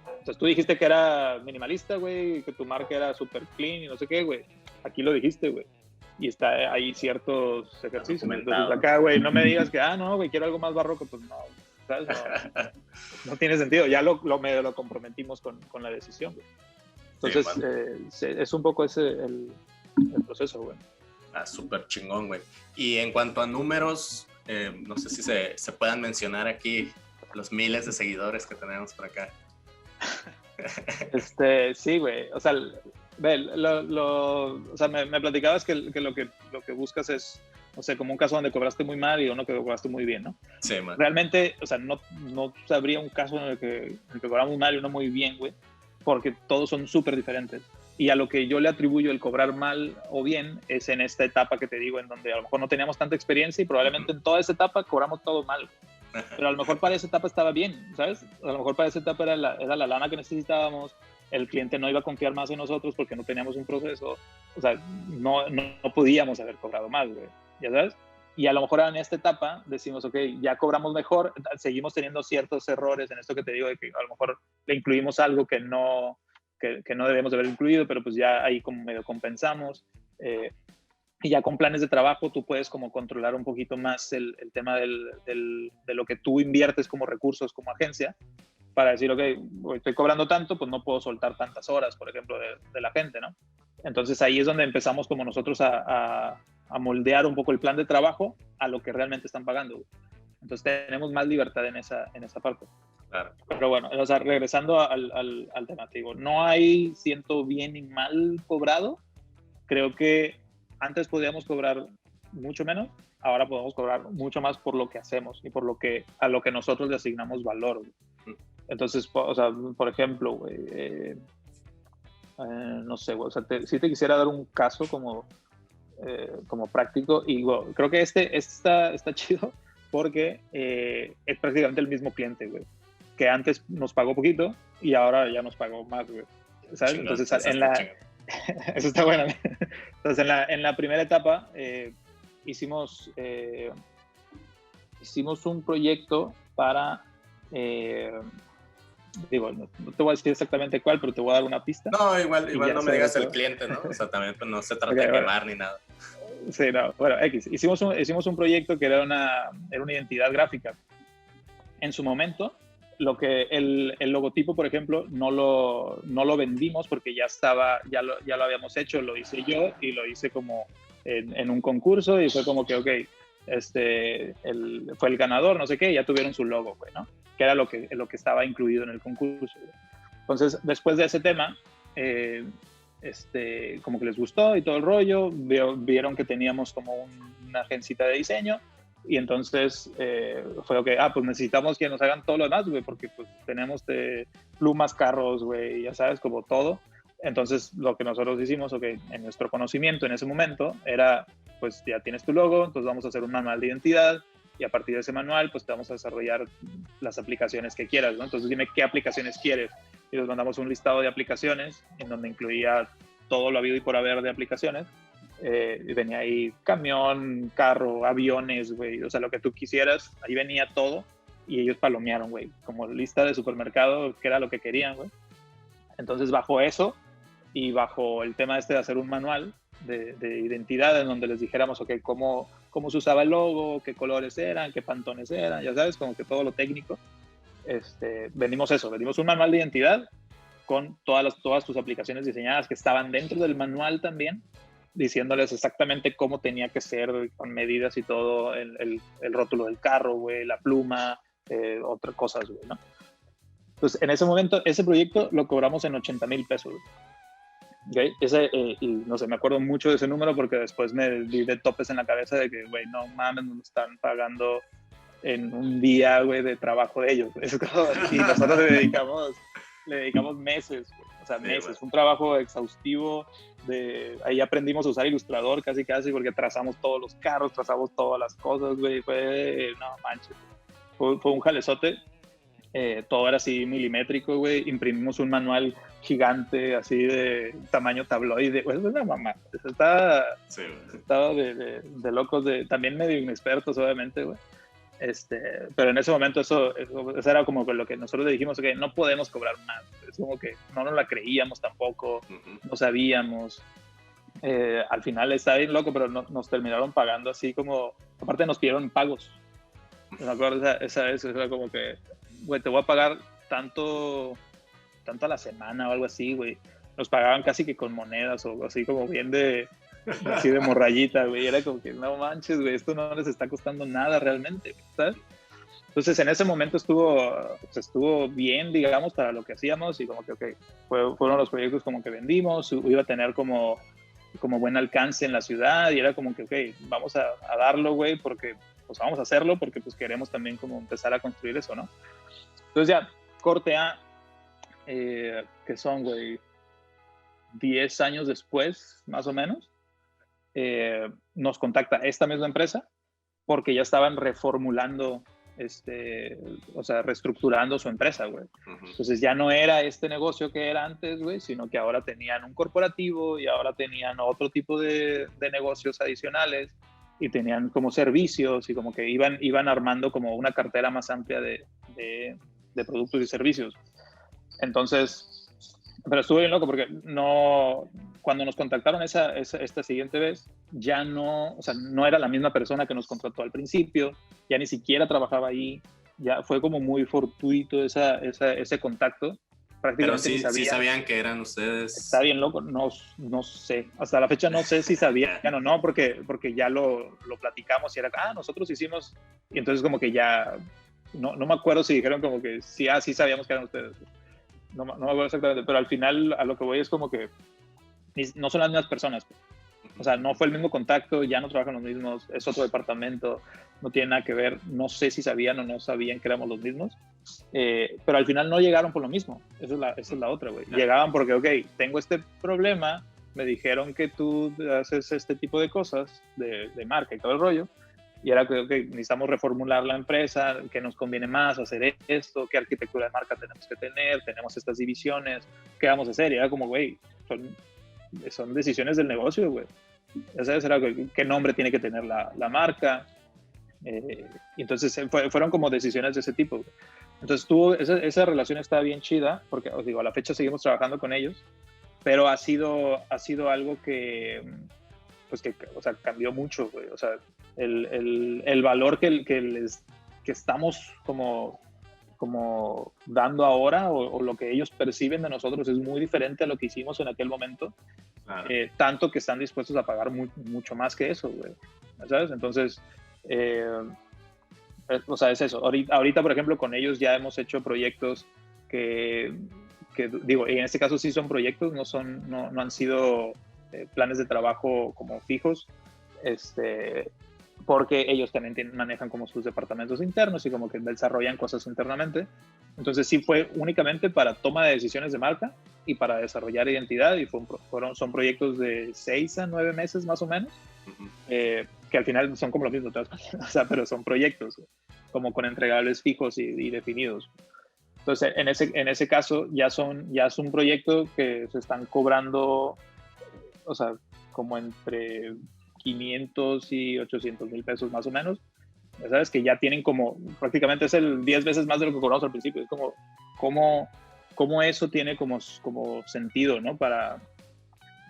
Entonces tú dijiste que era minimalista, güey, que tu marca era super clean y no sé qué, güey. Aquí lo dijiste, güey. Y está ahí ciertos ejercicios. Entonces acá, güey, no me digas que, no, güey, quiero algo más barroco, pues no, ¿sabes? No tiene sentido. Ya lo comprometimos con la decisión, güey. Entonces, sí, bueno. Es un poco ese el proceso, güey. Súper chingón, güey. Y en cuanto a números, no sé si se puedan mencionar aquí los miles de seguidores que tenemos por acá. Sí, güey. O sea, o sea, me platicabas que lo que buscas es, no sé, como un caso donde cobraste muy mal y uno que cobraste muy bien, ¿no? Sí, man. Realmente, o sea, no sabría un caso en el que cobramos mal y uno muy bien, güey, porque todos son súper diferentes. Y a lo que yo le atribuyo el cobrar mal o bien es en esta etapa que te digo, en donde a lo mejor no teníamos tanta experiencia y probablemente en toda esa etapa cobramos todo mal. Pero a lo mejor para esa etapa estaba bien, ¿sabes? A lo mejor para esa etapa era la lana que necesitábamos, el cliente no iba a confiar más en nosotros porque no teníamos un proceso, o sea, no podíamos haber cobrado más, güey, ¿ya sabes? Y a lo mejor en esta etapa decimos, ok, ya cobramos mejor, seguimos teniendo ciertos errores en esto que te digo, de que a lo mejor le incluimos algo que no debemos de haber incluido, pero pues ya ahí como medio compensamos. Y ya con planes de trabajo tú puedes como controlar un poquito más el tema de lo que tú inviertes como recursos, como agencia, para decir, ok, estoy cobrando tanto, pues no puedo soltar tantas horas, por ejemplo, de la gente, ¿no? Entonces ahí es donde empezamos como nosotros a moldear un poco el plan de trabajo a lo que realmente están pagando. Entonces tenemos más libertad en esa parte. Claro. Pero bueno, o sea, regresando al tema, te digo, no hay siento bien ni mal cobrado. Creo que antes podíamos cobrar mucho menos, ahora podemos cobrar mucho más por lo que hacemos y a lo que nosotros le asignamos valor. Entonces, o sea, por ejemplo, güey, no sé, güey, o sea, si te quisiera dar un caso como práctico, y güey, creo que está chido porque es prácticamente el mismo cliente, güey, que antes nos pagó poquito y ahora ya nos pagó más, güey, ¿sabes? Chingón, entonces, eso está bueno. Entonces, en la primera etapa hicimos un proyecto para, digo, no te voy a decir exactamente cuál, pero te voy a dar una pista. No, igual no me digas el cliente, ¿no? O sea, también pues, no se trata de quemar ni nada. Sí, no, bueno, hicimos un proyecto que era una identidad gráfica. En su momento, el logotipo, por ejemplo, no lo vendimos porque ya lo habíamos hecho, lo hice yo y lo hice como en un concurso y fue como que, ok, fue el ganador, no sé qué, ya tuvieron su logo, güey, ¿no? Que era lo que estaba incluido en el concurso. Entonces, después de ese tema, como que les gustó y todo el rollo, vieron que teníamos como una agencita de diseño. Y entonces fue ok, pues necesitamos que nos hagan todo lo demás, güey, porque pues tenemos plumas, carros, güey, ya sabes, como todo. Entonces lo que nosotros hicimos, ok, en nuestro conocimiento en ese momento era, pues ya tienes tu logo, entonces vamos a hacer un manual de identidad y a partir de ese manual, pues te vamos a desarrollar las aplicaciones que quieras, ¿no? Entonces dime qué aplicaciones quieres. y les mandamos un listado de aplicaciones en donde incluía todo lo habido y por haber de aplicaciones. Y venía ahí camión, carro, aviones, güey, o sea, lo que tú quisieras, ahí venía todo y ellos palomearon, güey, como lista de supermercado, que era lo que querían, güey. Entonces, bajo eso y bajo el tema de hacer un manual de identidad en donde les dijéramos, ok, cómo se usaba el logo, qué colores eran, qué pantones eran, ya sabes, como que todo lo técnico. Vendimos un manual de identidad con todas tus aplicaciones diseñadas que estaban dentro del manual también, diciéndoles exactamente cómo tenía que ser con medidas y todo, el rótulo del carro, güey, la pluma, otras cosas, güey, ¿no? Entonces, en ese momento, ese proyecto lo cobramos en 80,000 pesos. ¿Okay? Y no sé, me acuerdo mucho de ese número porque después me di de topes en la cabeza de que, güey, no mames, nos están pagando en un día, güey, de trabajo de ellos. Y nosotros le dedicamos meses, güey. O sea, meses. Fue un trabajo exhaustivo. Ahí aprendimos a usar Illustrator casi, porque trazamos todos los carros, trazamos todas las cosas, güey. No manches. Fue un jalezote. Todo era así milimétrico, güey. Imprimimos un manual gigante, así de tamaño tabloide. Pues es una mamá. Estaba de locos, también medio inexpertos, obviamente, güey. Pero en ese momento eso era como lo que nosotros le dijimos, que no podemos cobrar más. Es como que no nos la creíamos tampoco, no sabíamos. Al final estaba bien loco, pero nos terminaron pagando así como, aparte nos pidieron pagos. Me acuerdo esa vez, era como que, güey, te voy a pagar tanto a la semana o algo así, güey. Nos pagaban casi que con monedas o así como bien así de morrayita, güey. Era como que, no manches, güey, esto no les está costando nada realmente, ¿sabes? Entonces, en ese momento estuvo bien, digamos, para lo que hacíamos y como que, ok, fueron los proyectos como que vendimos, iba a tener como buen alcance en la ciudad y era como que, ok, vamos a darlo, güey, porque, pues vamos a hacerlo porque, pues, queremos también como empezar a construir eso, ¿no? Entonces ya, corte A, que son, güey, 10 años después, más o menos, nos contacta esta misma empresa porque ya estaban reformulando, o sea, reestructurando su empresa, güey. Entonces ya no era este negocio que era antes, güey, sino que ahora tenían un corporativo y ahora tenían otro tipo de negocios adicionales y tenían como servicios y como que iban armando como una cartera más amplia de productos y servicios. Entonces, pero estuve bien loco porque cuando nos contactaron esta siguiente vez, ya no, o sea, no era la misma persona que nos contrató al principio, ya ni siquiera trabajaba ahí, ya fue como muy fortuito ese contacto. Pero sí sabían que eran ustedes. Está bien loco, no sé, hasta la fecha no sé si sabían o no, porque ya lo platicamos y era, nosotros hicimos, y entonces como que ya, no me acuerdo si dijeron como que sí sabíamos que eran ustedes. No me acuerdo exactamente, pero al final a lo que voy es como que no son las mismas personas. O sea, no fue el mismo contacto, ya no trabajan los mismos, es otro departamento, no tiene nada que ver. No sé si sabían o no sabían que éramos los mismos, pero al final no llegaron por lo mismo. Esa es la otra, güey. Llegaban porque, ok, tengo este problema, me dijeron que tú haces este tipo de cosas de marca y todo el rollo, y era que, okay, necesitamos reformular la empresa, que nos conviene más hacer esto, qué arquitectura de marca tenemos que tener, tenemos estas divisiones, qué vamos a hacer. Y era como, güey, son decisiones del negocio, güey. ¿Sabes? Era qué nombre tiene que tener la marca. Y entonces fueron como decisiones de ese tipo, güey. Entonces esa relación está bien chida, porque os digo, a la fecha seguimos trabajando con ellos, pero ha sido algo que, pues o sea, cambió mucho, güey. O sea, el valor que estamos como dando ahora o lo que ellos perciben de nosotros es muy diferente a lo que hicimos en aquel momento. Claro. Tanto que están dispuestos a pagar mucho más que eso, güey. ¿Sabes? Entonces, o sea, es eso. Ahorita, por ejemplo, con ellos ya hemos hecho proyectos que digo, en este caso sí son proyectos, no han sido planes de trabajo como fijos, porque ellos también manejan como sus departamentos internos y como que desarrollan cosas internamente. Entonces sí fue únicamente para toma de decisiones de marca y para desarrollar identidad, y son proyectos de 6 a 9 meses más o menos, que al final son como lo mismo, o sea, pero son proyectos como con entregables fijos y definidos. Entonces, en ese caso, ya es un proyecto que se están cobrando, o sea, como entre 500 y 800 mil pesos más o menos. Ya sabes que ya tienen como, prácticamente es el 10 veces más de lo que cobramos al principio. Es como eso tiene como sentido, ¿no? Pues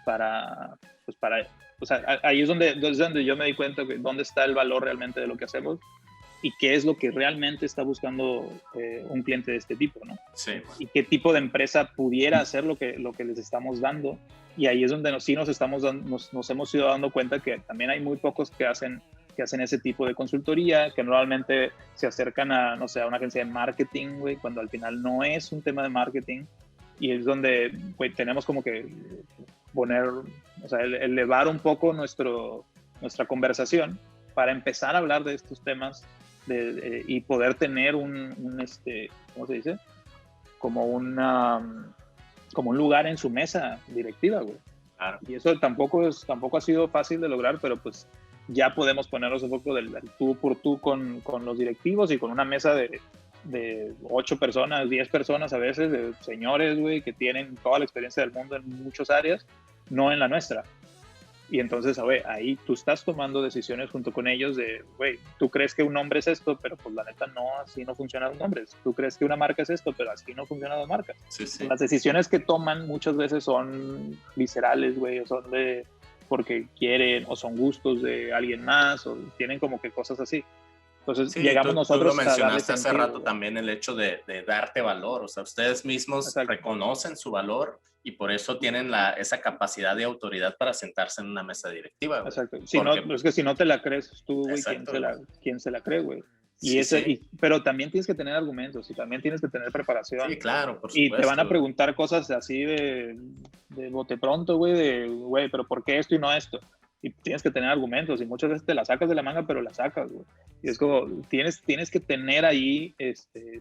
para, o sea, ahí es donde yo me di cuenta de dónde está el valor realmente de lo que hacemos y qué es lo que realmente está buscando un cliente de este tipo, ¿no? Sí. Y qué tipo de empresa pudiera hacer lo que les estamos dando. Y ahí es donde nos hemos ido dando cuenta que también hay muy pocos que hacen ese tipo de consultoría, que normalmente se acercan a, no sé, a una agencia de marketing, güey, cuando al final no es un tema de marketing. Y es donde, güey, tenemos como que poner, o sea, elevar un poco nuestra conversación para empezar a hablar de estos temas y poder tener ¿cómo se dice? Como un lugar en su mesa directiva, güey. Claro. Y eso tampoco ha sido fácil de lograr, pero pues ya podemos ponernos un poco del tú por tú con los directivos y con una mesa de 8 personas, 10 personas a veces, de señores, güey, que tienen toda la experiencia del mundo en muchas áreas, no en la nuestra. Y entonces, güey, ahí tú estás tomando decisiones junto con ellos de, güey, tú crees que un nombre es esto, pero pues la neta no, así no funcionan los nombres. Tú crees que una marca es esto, pero así no funcionan las marcas. Sí, sí. Las decisiones que toman muchas veces son viscerales, güey, o son porque quieren, o son gustos de alguien más, o tienen como que cosas así. Entonces, sí, llegamos nosotros tú lo mencionaste a hace rato también, el hecho de darte valor. O sea, ustedes mismos Exacto. reconocen su valor y por eso tienen esa capacidad de autoridad para sentarse en una mesa directiva. Güey. Exacto. Porque, Es que si no te la crees tú, güey, ¿quién se la cree, güey? Pero también tienes que tener argumentos y también tienes que tener preparación. Sí, claro, por Y supuesto. te van a preguntar cosas así de bote pronto, güey, pero ¿por qué esto y no esto? Y tienes que tener argumentos y muchas veces te la sacas de la manga, pero la sacas, güey. Y es como, tienes que tener ahí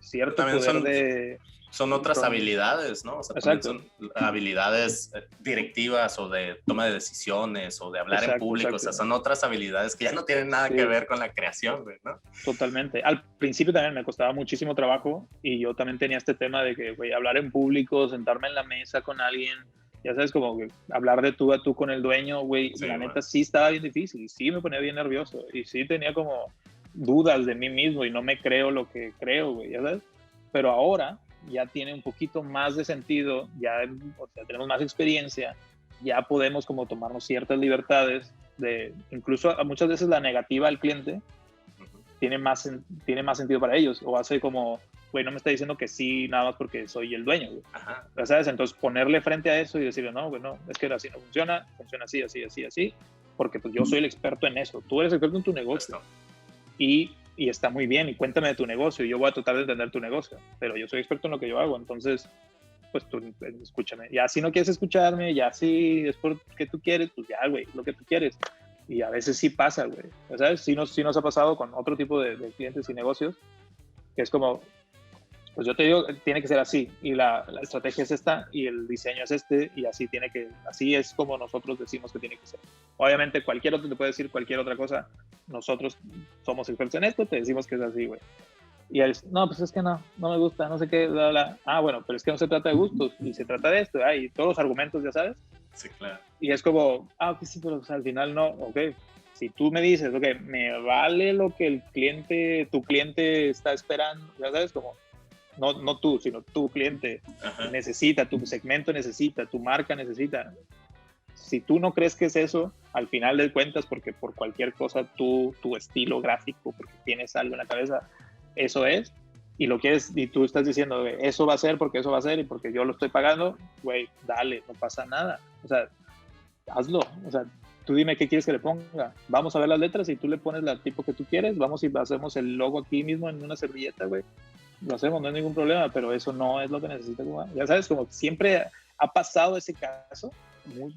cierto poder son otras habilidades, ¿no? O sea, también son habilidades directivas o de toma de decisiones o de hablar en público. O sea, son otras habilidades que ya no tienen nada que ver con la creación, güey, ¿no? Totalmente. Al principio también me costaba muchísimo trabajo y yo también tenía este tema de que, güey, hablar en público, sentarme en la mesa con alguien, ya sabes, como que hablar de tú a tú con el dueño, güey, la neta sí estaba bien difícil y sí me ponía bien nervioso y sí tenía como dudas de mí mismo y no me creo lo que creo, güey, ya sabes. Pero ahora ya tiene un poquito más de sentido, o sea, tenemos más experiencia, ya podemos como tomarnos ciertas libertades incluso muchas veces la negativa al cliente tiene más sentido para ellos, o hace como, güey, no me está diciendo que sí nada más porque soy el dueño, güey. Ajá. ¿Sabes? Entonces ponerle frente a eso y decirle, no, güey, no, es que así no funciona así, así, así, así, porque pues yo soy el experto en eso, tú eres experto en tu negocio. Y está muy bien, y cuéntame de tu negocio, y yo voy a tratar de entender tu negocio, pero yo soy experto en lo que yo hago, entonces, pues tú escúchame. Ya si no quieres escucharme, ya si es porque tú quieres, pues ya, güey, lo que tú quieres. Y a veces sí pasa, güey, ¿sabes? Sí nos ha pasado con otro tipo de clientes y negocios, que es como, pues yo te digo, tiene que ser así, y la estrategia es esta, y el diseño es este, y así es como nosotros decimos que tiene que ser. Obviamente cualquier otro te puede decir cualquier otra cosa, nosotros somos expertos en esto, te decimos que es así, güey. Y él dice, no, pues es que no me gusta, no sé qué, bla, bla. Ah, bueno, pero es que no se trata de gustos, y se trata de esto, y todos los argumentos, ya sabes. Sí, claro. Y es como, ok, sí, pero o sea, al final no, ok. Si tú me dices, ok, me vale lo que tu cliente está esperando, ya sabes, como, no tú, sino tu cliente necesita, tu segmento necesita, tu marca necesita. Si tú no crees que es eso, al final de cuentas, porque por cualquier cosa tu estilo gráfico, porque tienes algo en la cabeza, eso es, y lo quieres, y tú estás diciendo, güey, eso va a ser porque eso va a ser y porque yo lo estoy pagando, güey, dale, no pasa nada. O sea, hazlo. O sea, tú dime qué quieres que le ponga. Vamos a ver las letras y tú le pones el tipo que tú quieres. Vamos y hacemos el logo aquí mismo en una servilleta, güey. Lo hacemos, no hay ningún problema, pero eso no es lo que necesitas. Ya sabes, como siempre ha pasado ese caso,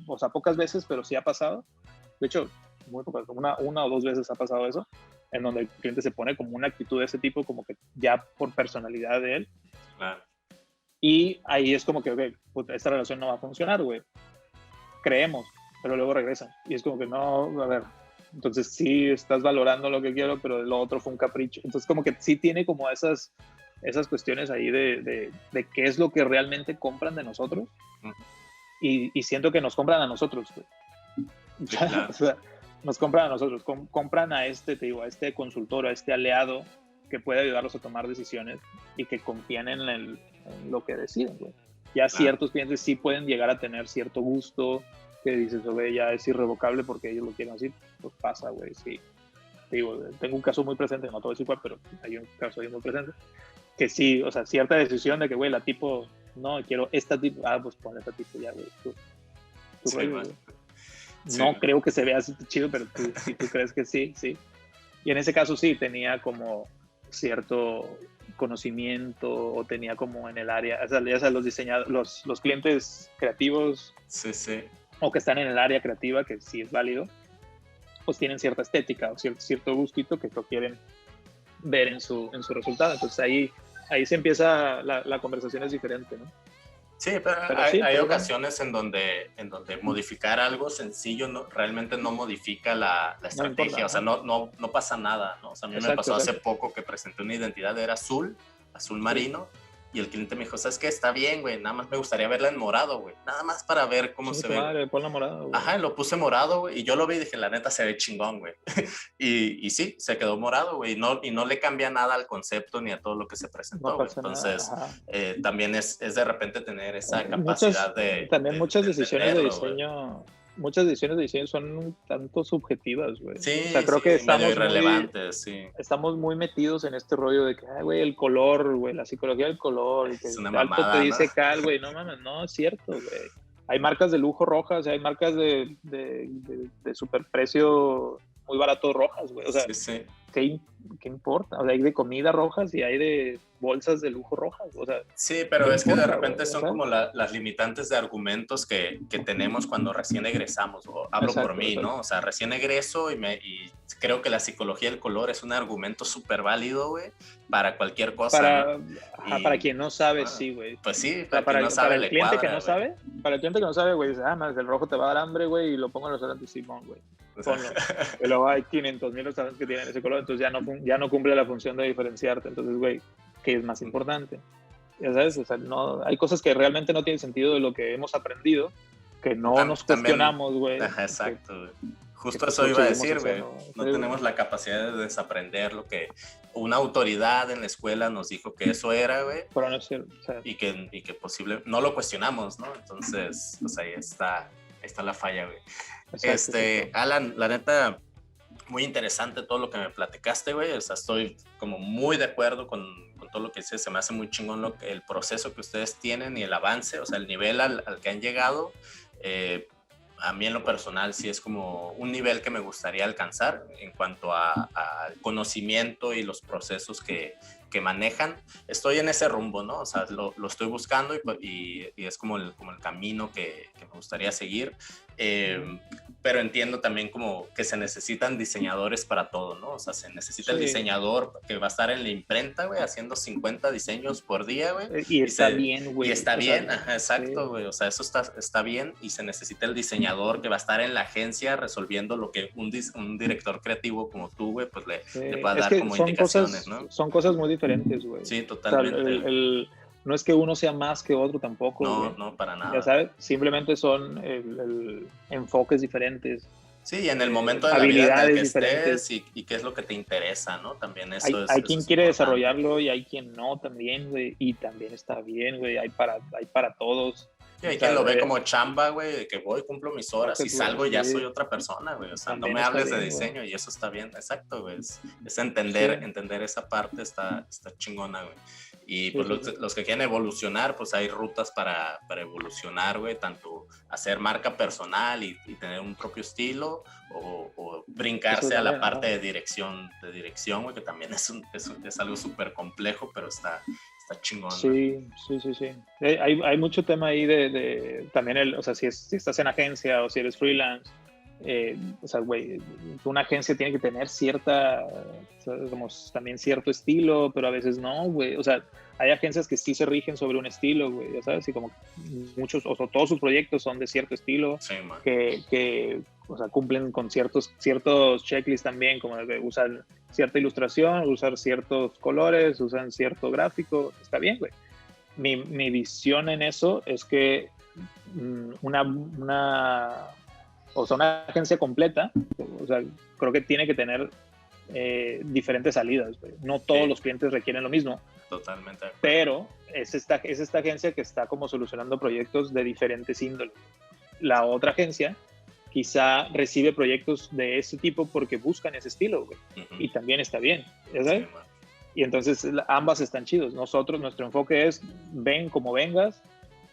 o sea, pocas veces, pero sí ha pasado. De hecho, muy pocas, una o dos veces ha pasado eso, en donde el cliente se pone como una actitud de ese tipo, como que ya por personalidad de él. Claro. Y ahí es como que, ok, pues esta relación no va a funcionar, güey. Creemos, pero luego regresan. Y es como que no, a ver, entonces sí estás valorando lo que quiero, pero lo otro fue un capricho. Entonces como que sí tiene como esas esas cuestiones ahí de qué es lo que realmente compran de nosotros. Y siento que nos compran a nosotros, güey. Sí, claro. O sea, nos compran a nosotros, compran a te digo, a este consultor, a este aliado que puede ayudarlos a tomar decisiones y que confían en lo que deciden, güey. Ya ciertos clientes sí pueden llegar a tener cierto gusto, que dices, güey, ya es irrevocable porque ellos lo quieren así, pues pasa, güey, sí. Digo, tengo un caso muy presente, no todo es igual, pero hay un caso ahí muy presente, que sí, o sea, cierta decisión de que, güey, la tipo, no, quiero esta tipo, pues pon esta tipo ya, güey, tu Sí, rollo, güey. Sí, no creo que se vea así chido, pero si tú crees que sí, sí. Y en ese caso sí, tenía como cierto conocimiento o tenía como en el área, o sea, ya sabes, los diseñadores, los clientes creativos sí, sí. o que están en el área creativa, que sí es válido, pues tienen cierta estética o cierto gustito que lo quieren ver en su resultado. Entonces ahí se empieza, la conversación es diferente, ¿no? Sí, pero hay ocasiones en donde modificar algo sencillo realmente no modifica la estrategia, o sea, no pasa nada, ¿no? O sea, a mí me pasó hace poco que presenté una identidad, era azul marino, y el cliente me dijo, ¿sabes qué? Está bien, güey, nada más me gustaría verla en morado, güey, nada más para ver cómo se ve. Madre, ponla morado, güey. Ajá, lo puse morado, güey, y yo lo vi y dije, la neta se ve chingón, güey. y sí, se quedó morado, güey, y no le cambia nada al concepto ni a todo lo que se presentó, güey. Entonces, también es de repente tener esa capacidad también muchas decisiones de diseño, muchas decisiones de diseño son un tanto subjetivas, güey. Sí, o sea, creo que medio irrelevantes, sí. Estamos muy metidos en este rollo de que, güey, el color, güey, la psicología del color, y que es una alto mamada, te dice ¿no? Cal, güey, no mames, no, es cierto, güey. Hay marcas de lujo rojas, hay marcas de superprecio muy barato rojas, güey. O sea, sí. ¿Qué importa? O sea, hay de comida rojas y hay de bolsas de lujo rojas. O sea, sí, pero es que de repente güey, son como las limitantes de argumentos que tenemos cuando recién egresamos. O hablo por mí, ¿no? O sea, recién egreso y creo que la psicología del color es un argumento súper válido, güey, para cualquier cosa. Para quien no sabe, sí, güey. Pues sí, para quien no sabe, para el cliente que no sabe, para el cliente que no sabe, güey, dice, más el rojo te va a dar hambre, güey, y lo pongo en los restaurantes Simón, güey. Ponlo. Y luego hay 500,000 restaurantes que tienen ese color, entonces ya no cumple la función de diferenciarte. Entonces, güey, ¿qué es más importante? Ya sabes, o sea, hay cosas que realmente no tienen sentido de lo que hemos aprendido, que no nos cuestionamos, güey. Exacto, güey. Justo eso iba a decir, güey. No tenemos la capacidad de desaprender lo que una autoridad en la escuela nos dijo que eso era, güey. Pero no es cierto, o sea, y que posible, no lo cuestionamos, ¿no? Entonces, pues ahí está la falla, güey. Exacto. Alan, la neta, muy interesante todo lo que me platicaste, güey. O sea, estoy como muy de acuerdo con todo lo que dices. Se me hace muy chingón el proceso que ustedes tienen y el avance, o sea, el nivel al que han llegado. A mí en lo personal sí es como un nivel que me gustaría alcanzar en cuanto a conocimiento y los procesos que manejan. Estoy en ese rumbo, ¿no? O sea, lo estoy buscando y es como el camino que me gustaría seguir. Pero entiendo también como que se necesitan diseñadores para todo, ¿no? O sea, se necesita el diseñador que va a estar en la imprenta, güey, haciendo 50 diseños por día, güey. Y está bien, güey. Y está bien, ajá, exacto, güey. O sea, eso está bien y se necesita el diseñador que va a estar en la agencia resolviendo lo que un director creativo como tú, güey, pues le pueda dar como indicaciones, ¿no? Son cosas muy diferentes, güey. Sí, totalmente. O sea, no es que uno sea más que otro tampoco. No, para nada. Ya sabes, simplemente son enfoques diferentes. Sí, en el momento de la vida en el que estés y qué es lo que te interesa, ¿no? También eso hay quien quiere desarrollarlo y hay quien no también, güey, y también está bien, güey, hay para todos. Sí, hay quien lo ve como chamba, güey, de que voy, cumplo mis horas y salgo y ya soy otra persona, güey. O sea, también no me hables de diseño, güey. Y eso está bien, exacto, güey. Es entender esa parte está chingona, güey. Y pues los que quieren evolucionar, pues hay rutas para evolucionar, güey, tanto hacer marca personal y tener un propio estilo o brincarse a la parte de dirección, güey, que también es algo súper complejo, pero está chingón. Sí. Hay mucho tema ahí de también o sea, si estás en agencia o si eres freelance, o sea, güey, una agencia tiene que tener cierta, o sea, como también cierto estilo, pero a veces no, güey. O sea, hay agencias que sí se rigen sobre un estilo, güey, ya sabes, y como muchos, o sea, todos sus proyectos son de cierto estilo, Sí, que o sea, cumplen con ciertos checklists también, como de usar cierta ilustración, usar ciertos colores, usan cierto gráfico, está bien, güey. Mi visión en eso es que una agencia completa, o sea, creo que tiene que tener diferentes salidas, güey. No todos los clientes requieren lo mismo. Totalmente. Pero es esta agencia que está como solucionando proyectos de diferentes índoles. La otra agencia quizá recibe proyectos de ese tipo porque buscan ese estilo, güey. Y también está bien, ¿sabes? Sí, y entonces ambas están chidos. Nuestro enfoque es, ven como vengas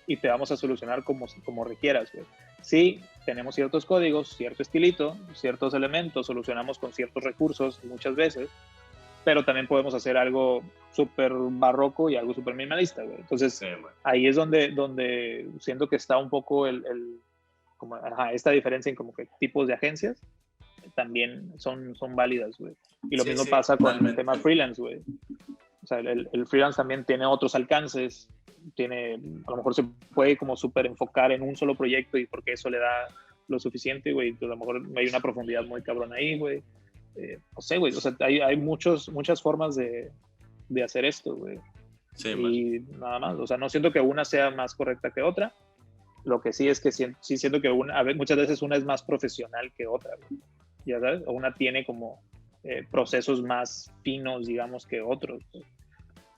y te vamos a solucionar como requieras, güey. Sí, tenemos ciertos códigos, cierto estilito, ciertos elementos, solucionamos con ciertos recursos muchas veces, pero también podemos hacer algo súper barroco y algo súper minimalista, güey. Entonces, sí, ahí es donde siento que está un poco como, esta diferencia en como que tipos de agencias también son válidas, güey. Y lo mismo pasa con el tema freelance, güey. O sea, el freelance también tiene otros alcances, a lo mejor se puede como súper enfocar en un solo proyecto y porque eso le da lo suficiente, güey. A lo mejor hay una profundidad muy cabrona ahí, güey. No sé, güey. O sea, hay muchas formas de hacer esto, güey. Sí, y nada más. O sea, no siento que una sea más correcta que otra. Lo que sí es que sí siento que muchas veces una es más profesional que otra, güey. Ya sabes, o una tiene como procesos más finos, digamos, que otros, güey.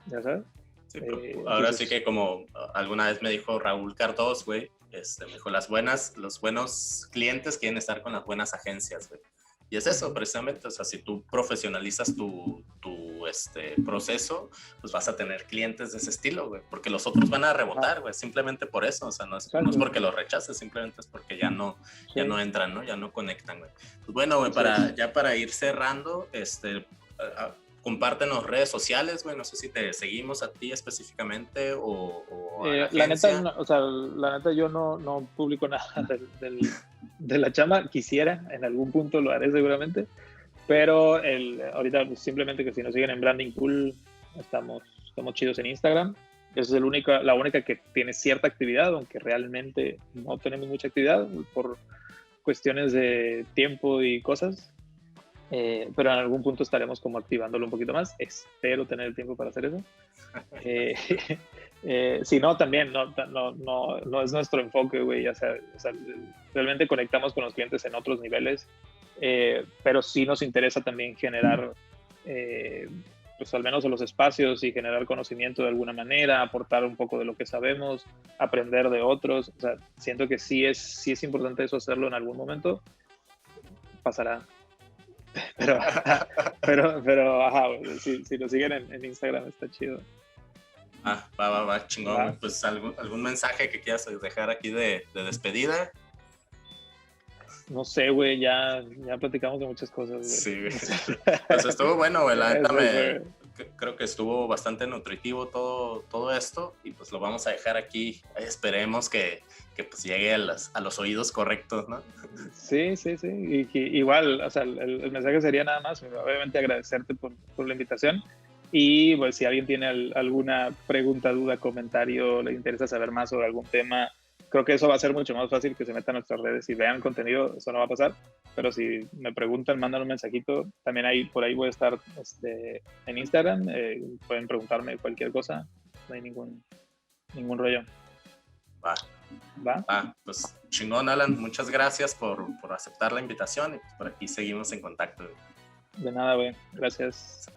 Ya sabes. Sí, ahora sí que como alguna vez me dijo Raúl Cardós, güey, me dijo, los buenos clientes quieren estar con las buenas agencias, güey. Y es eso, precisamente, o sea, si tú profesionalizas tu proceso, pues vas a tener clientes de ese estilo, güey, porque los otros van a rebotar, güey, simplemente por eso, o sea, no es porque los rechaces, simplemente es porque ya no entran, ¿no? Ya no conectan, güey. Pues bueno, güey, para ir cerrando, compártenos redes sociales, güey, no sé si te seguimos a ti específicamente o a la neta yo no publico nada de la chamba, quisiera, en algún punto lo haré seguramente, pero ahorita pues, simplemente que si nos siguen en Branding Cool, estamos chidos en Instagram. Esa es la única que tiene cierta actividad, aunque realmente no tenemos mucha actividad por cuestiones de tiempo y cosas. Pero en algún punto estaremos como activándolo un poquito más. Espero tener el tiempo para hacer eso. Si no, también no es nuestro enfoque, güey. O sea, realmente conectamos con los clientes en otros niveles, pero sí nos interesa también generar, pues al menos los espacios y generar conocimiento de alguna manera, aportar un poco de lo que sabemos, aprender de otros. O sea, siento que sí es importante eso hacerlo en algún momento. Pasará. Pero ajá, si lo siguen en Instagram está chido. Va, chingón. Va. Pues algún mensaje que quieras dejar aquí de despedida. No sé, güey, ya platicamos de muchas cosas, güey. Sí, güey. Pues estuvo bueno, güey, la neta creo que estuvo bastante nutritivo todo esto y pues lo vamos a dejar aquí. Esperemos que pues llegue a los oídos correctos, ¿no? Sí. Y igual, o sea, el mensaje sería nada más, obviamente agradecerte por la invitación y pues si alguien tiene alguna pregunta, duda, comentario, le interesa saber más sobre algún tema, creo que eso va a ser mucho más fácil que se metan a nuestras redes y vean contenido, eso no va a pasar, pero si me preguntan, mandan un mensajito, también por ahí voy a estar en Instagram, pueden preguntarme cualquier cosa, no hay ningún rollo. Va, pues chingón, Alan, muchas gracias por aceptar la invitación y pues por aquí seguimos en contacto. De nada, güey, gracias.